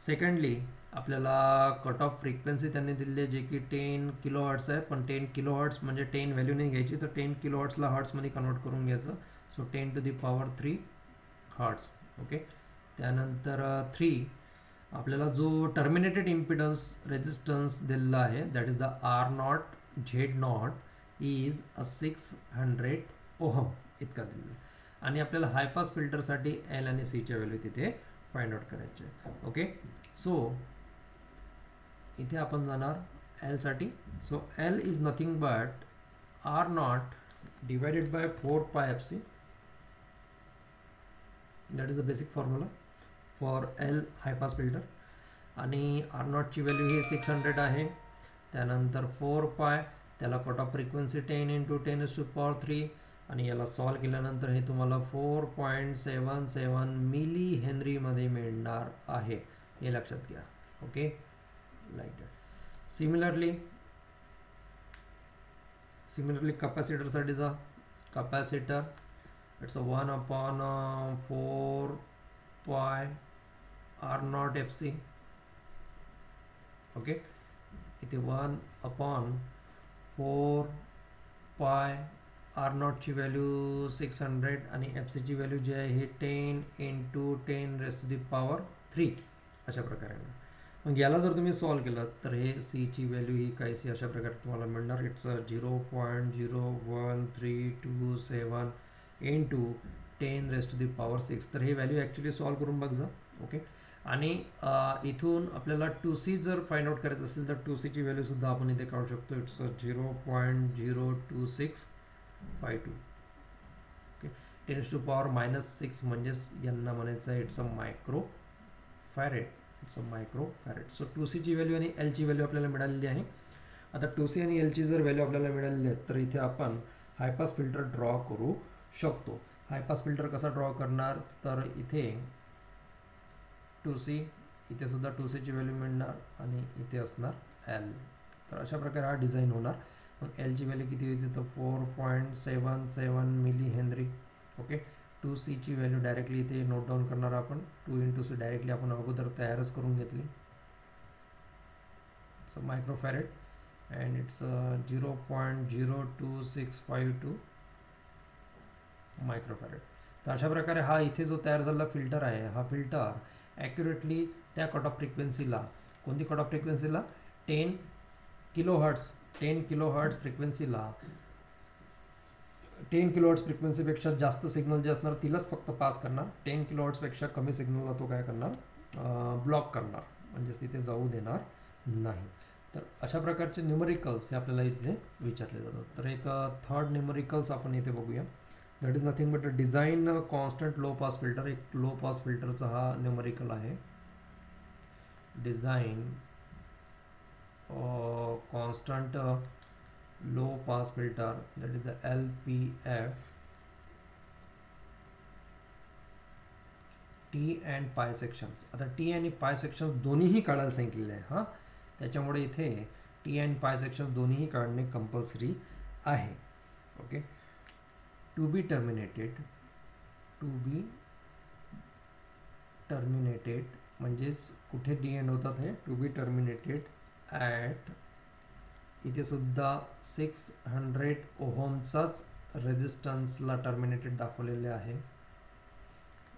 सेकंडली आपल्याला कट ऑफ फ्रिक्वेन्सी त्यांनी दिलेली आहे जे की 10 किलोहर्ट्स आहे, पण 10 किलोहर्ट्स म्हणजे 10 व्हॅल्यू नाही घ्यायची, तर 10 किलोहर्ट्सला हर्ट्समध्ये कन्वर्ट करून घ्यायचं. So 10 to the power 3 hertz. Okay, त्यानंतर 3 आपल्याला जो टर्मिनेटेड इम्पिडन्स रेजिस्टन्स दिलेला आहे that is the R0 Z0 is 600 ohm इतका दिलेला. आणि आपल्याला हाय पास फिल्टरसाठी एल आणि सीच्या व्हॅल्यू तिथे फाइंड आउट करायचे. ओके, सो इथे आपण जाणार एलसाठी. So L is nothing but R0 divided by 4πfc. That is the basic formula for L high pass filter. आणि R0ची व्हॅल्यू ही 600 आहे. त्यानंतर 4π, त्याला कट ऑफ फ्रिक्वेन्सी 10 × 10⁻³ आणि याला सॉल्व केल्यानंतर हे तुम्हाला 4.77 मिली हेनरीमध्ये मिळणार आहे, हे लक्षात घ्या. Okay, like that. सिमिलरली कॅपॅसिटरसाठीचा capacitor it's 1/4π R0 FC. Okay, इथे 1/4π R0ची व्हॅल्यू 600 आणि FC ची व्हॅल्यू जी आहे ही 10 × 10⁻³ अशा प्रकारे. मग याला जर तुम्ही सॉल्व केलं तर हे सीची व्हॅल्यू ही काहीशी अशा प्रकारे तुम्हाला मिळणार. It's 0.01327 into 10⁻⁶. तर हे व्हॅल्यू ॲक्च्युली सॉल्व करून बघ जा. ओके. आणि इथून आपल्याला 2C जर फाइंड आउट करायचं असेल तर 2Cची व्हॅल्यूसुद्धा आपण इथे काढू शकतो. इट्स 0.02652. ओके. 10⁻⁻⁶ म्हणजेच यांना म्हणायचं आहे it's a micro farad. It's a micro farad. So 2Cची व्हॅल्यू आणि Lची व्हॅल्यू आपल्याला मिळालेली आहे. आता 2C आणि Lची जर व्हॅल्यू आपल्याला मिळालेली आहे तर इथे आपण हायपास फिल्टर ड्रॉ करू शकतो. हायपास फिल्टर कसा ड्रॉ करणार तर इथे 2C, इथे सुद्धा 2Cची व्हॅल्यू मिळणार आणि इथे असणार L. तर अशा प्रकारे हा डिझाईन होणार. मग Lची व्हॅल्यू किती होती तर 4.77 मिली हेनरी. ओके. 2Cची व्हॅल्यू डायरेक्टली इथे नोट डाऊन करणार आपण. 2 इंटू C डायरेक्टली आपण अगोदर तयारच करून घेतली. So microfarad and it's 0.02652 microfarad. तर अशा प्रकारे हा इथे जो तयार झालेला फिल्टर आहे हा फिल्टर ॲक्युरेटली त्या कट ऑफ फ्रिक्वेन्सीला, कोणती कट ऑफ फ्रिक्वेन्सीला 10 किलोहर्ट्झ 10 किलोहर्ट्झ फ्रिक्वेन्सीला 10 किलोहर्ट्झ फ्रिक्वेन्सीपेक्षा जास्त सिग्नल जे असणार तिलाच फक्त पास करणार. 10 किलोहर्ट्झपेक्षा कमी सिग्नलला तो काय करणार ब्लॉक करणार, म्हणजेच तिथे जाऊ देणार नाही. तर अशा प्रकारचे न्यूमरिकल्स हे आपल्याला इथे विचारले जातात. तर एक थर्ड न्यूमरिकल्स आपण इथे बघूया. That is nothing but design constant low pass filter. एक लो पास फिल्टरचा हा न्यूमरिकल आहे. Design constant low pass filter that is the LPF T and पाय सेक्शन्स. आता टी आणि पाय सेक्शन्स दोन्हीही काढायला सांगितलेले आहे. हां, त्याच्यामुळे इथे टी अँड पाय सेक्शन्स दोन्हीही काढणे कंपल्सरी आहे. ओके. टू बी टर्मिनेटेड म्हणजेच कुठे डी एंड होतात हे टू बी टर्मिनेटेड ॲट, इथे सुद्धा 600 ओहमचाच रेजिस्टन्सला टर्मिनेटेड दाखवलेले आहे.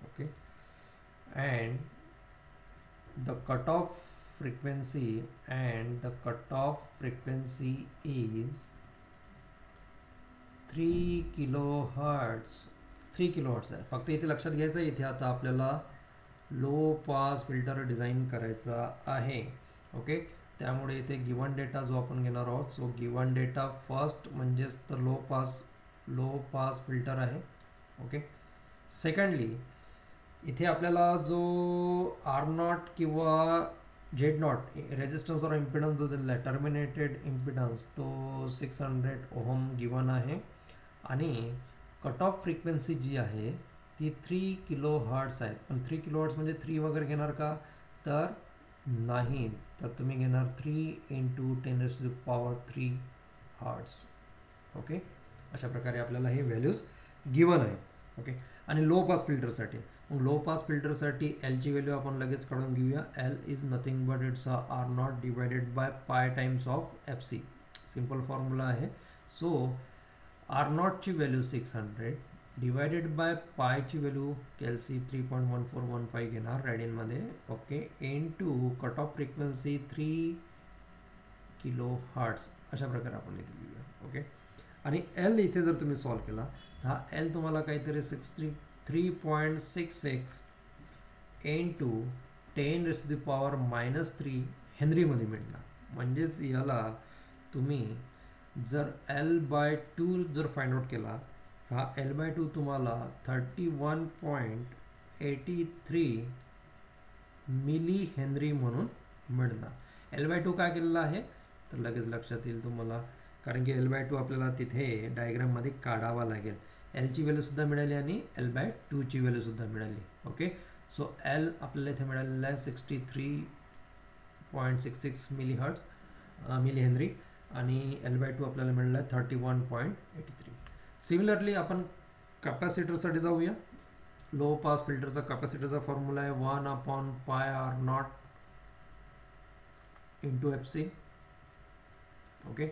Okay. And the cut off frequency is 3 kilohertz. 3 kilohertz आहे. फक्त इथे लक्षात घ्यायचं आहे, इथे आता आपल्याला लो पास फिल्टर डिझाईन करायचा आहे. ओके. त्यामुळे इथे गिवन डेटा जो आपण घेणार आहोत, सो गिवन डेटा फर्स्ट म्हणजेच तर लो पास फिल्टर आहे. ओके. सेकंडली इथे आपल्याला जो R0 किंवा Z0 रेजिस्टन्स और इम्पिडन्स जो दिलेला आहे टर्मिनेटेड इम्पिडन्स तो 600 ओहम गिवन आहे. आणि कट ऑफ फ्रिक्वेन्सी जी आहे ती 3 किलोहर्ट्झ आहे. पण 3 किलोहर्ट्झ म्हणजे 3 वगैरे घेणार का तर नाही, तर तुम्ही घेणार 3 इंटू 10⁻³ हर्ट्झ. ओके. अशा प्रकारे आपल्याला हे व्हॅल्यूज गिवन आहेत. ओके. आणि लो पास फिल्टरसाठी, मग लो पास फिल्टरसाठी Lची व्हॅल्यू आपण लगेच काढून घेऊया. L is nothing but it's R0 divided by pi times of FC. Simple formula आहे. सो R0ची व्हॅल्यू 600 डिवायडेड बाय पायची व्हॅल्यू केल्सी 3.1415 घेणार रॅडियनमध्ये. Okay. Into cut off frequency 3 kilohertz. अशा प्रकारे आपण इथे लिहूया. ओके. आणि L इथे जर तुम्ही सॉल्व केला तर हा L तुम्हाला काहीतरी 63.66 इंटू 10⁻³ हेनरीमध्ये मिळणार. म्हणजेच याला तुम्ही जर L/2 जर फाइंड आउट केला तर हा L/2 तुम्हाला 31.83 मिली हेनरी म्हणून मिळणार. L/2 काय केलेला आहे तर लगेच लक्षात येईल तुम्हाला, कारण की L/2 आपल्याला तिथे डायग्राममध्ये काढावा लागेल. Lची व्हॅल्यूसुद्धा मिळाली आणि L/2ची व्हॅल्यूसुद्धा मिळाली. ओके. सो L आपल्याला इथे मिळालेला आहे 63.66 मिली हेनरी आणि L/2 आपल्याला मिळाला आहे 31.83. सिमिलरली आपण कॅपॅसिटरसाठी जाऊया. लो पास फिल्टरचा कॅपॅसिटरचा फॉर्म्युला आहे 1/πR0 इंटू FC. ओके.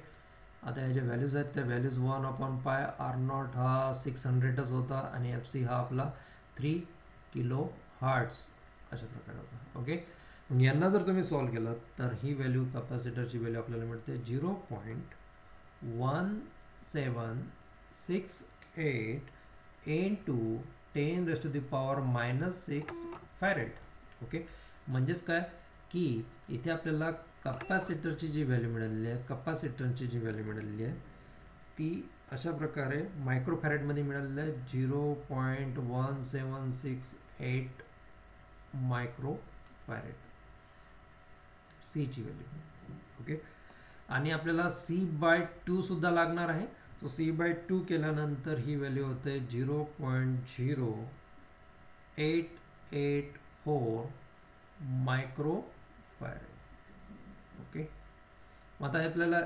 आता ह्या ज्या व्हॅल्यूज आहेत त्या व्हॅल्यूज 1/πR0 हा 600च होता आणि FC हा आपला 3 किलोहर्ट्झ अशा प्रकारे होता. ओके. मग यांना जर तुम्ही सॉल्व केलं तर ही व्हॅल्यू कॅपॅसिटरची व्हॅल्यू आपल्याला मिळते 0.1768 into 10⁻⁻6 फॅरेड. ओके, म्हणजेच काय की इथे आपल्याला कॅपॅसिटरची जी व्हॅल्यू मिळालेली आहे, कॅपॅसिटरची जी व्हॅल्यू मिळालेली आहे ती अशा प्रकारे मायक्रोफॅरेडमध्ये मिळालेलं आहे 0.1768 मायक्रोफॅरेड सीची व्हॅल्यू. ओके, आणि आपल्याला C/2 सुद्धा लागणार आहे. सो C/2 केल्यानंतर ही व्हॅल्यू होते 0.0884 मायक्रोफॅरेड. ओके, मग आता आपल्याला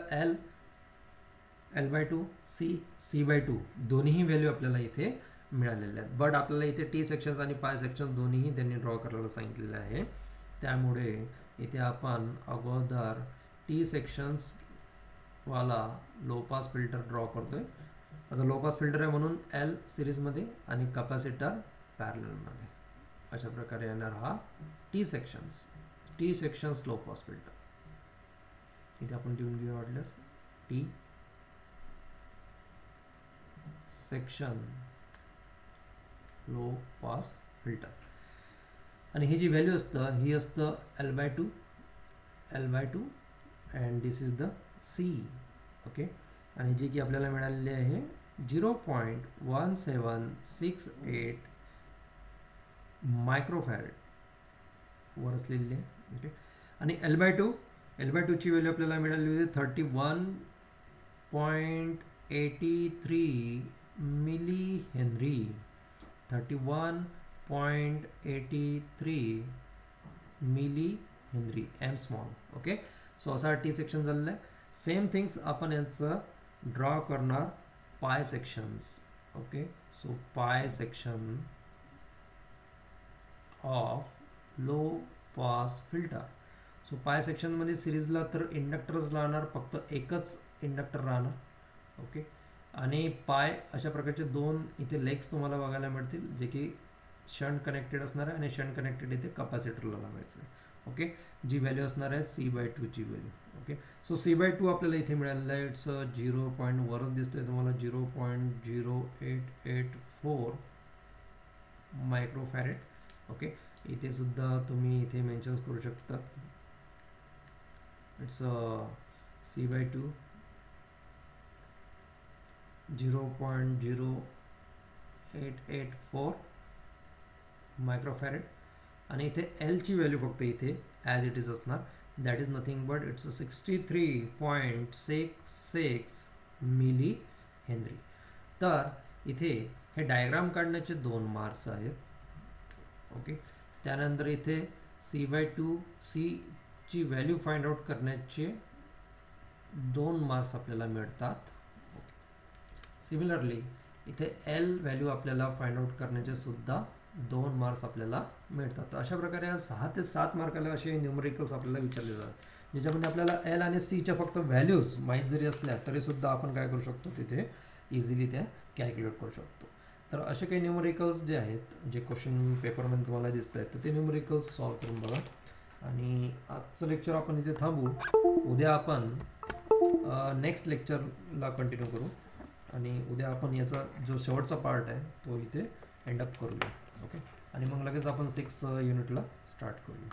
L/2 C/2 दोन्ही व्हॅल्यू आपल्याला इथे मिळालेल्या आहेत. बट आपल्याला इथे टी सेक्शन्स आणि पाय सेक्शन्स दोन्हीही त्यांनी ड्रॉ करायला सांगितलेलं आहे. त्यामुळे इथे आपण अगोदर टी सेक्शन्स वाला लो पास फिल्टर ड्रॉ करतोय. आता लो पास फिल्टर आहे म्हणून L सिरीजमध्ये आणि कॅपॅसिटर पॅरललमध्ये अशा प्रकारे येणार हा T sections low pass filter. इथे आपण लिहून घेऊया वाटल्यास T section low pass filter. आणि ही जी व्हॅल्यू असतं ही असतं L/2 and this is the C. Okay, आणि जी की आपल्याला मिळालेली आहे 0.1768 मायक्रोफॅरेड वरच लिहिलेली आहे. ओके, आणि L/2 ची व्हॅल्यू आपल्याला मिळालेली होती 31.83 milli henry. 31.83 milli henry M small. Okay, so असा टी सेक्शन झालेलं आहे. सेम थिंग्स आपण याचं ड्रॉ करणार pi sections. Okay, so pi section of low pass filter. So pi सेक्शनमध्ये सिरीजला तर इंडक्टरच राहणार, फक्त एकच इंडक्टर राहणार. ओके, आणि पाय अशा प्रकारचे दोन इथे लेग्स तुम्हाला बघायला मिळतील जे की शंट कनेक्टेड असणार आहे आणि शंट कनेक्टेड इथे कॅपॅसिटरला लावायचं आहे. ओके, जी व्हॅल्यू असणार आहे C/2 ची व्हॅल्यू. ओके, सो C/2 आपल्याला इथे मिळालेलं आहे. इट्स 0. वरच दिसतोय तुम्हाला 0.0884 मायक्रोफॅरेड. ओके, इथे सुद्धा तुम्ही इथे मेन्शन करू शकता. It's C/2 0.0884 microfarad. आणि इथे L ची व्हॅल्यू फक्त इथे ॲज इट इज असणार. That is nothing but it's 63.66 milli henry. तर इथे हे डायग्राम काढण्याचे 2 मार्क्स आहेत. ओके, त्यानंतर इथे C/2 ची व्हॅल्यू फाइंड आउट करण्याचे 2 मार्क्स आपल्याला मिळतात. सिमिलरली इथे L व्हॅल्यू आपल्याला फाइंड आउट करण्याचे सुद्धा 2 मार्क्स आपल्याला मिळतात. तर अशा प्रकारे 6 ते 7 मार्काला असे न्यूमरिकल्स आपल्याला विचारले जातात, ज्याच्यामध्ये आपल्याला L आणि Cच्या फक्त व्हॅल्यूज माहीत जरी असल्या तरी सुद्धा आपण काय करू शकतो, तिथे इझिली त्या कॅल्क्युलेट करू शकतो. तर असे काही न्यूमरिकल्स जे आहेत, जे क्वेश्चन पेपरमध्ये तुम्हाला दिसत आहेत, तर ते न्यूमरिकल्स सॉल्व करून बघा. आणि आजचं लेक्चर आपण इथे थांबू. उद्या आपण नेक्स्ट लेक्चरला कंटिन्यू करू आणि उद्या आपण याचा जो शेवटचा पार्ट आहे तो इथे एंड अप करूया. ओके, आणि मग लगेच आपण 6 युनिटला स्टार्ट करूया.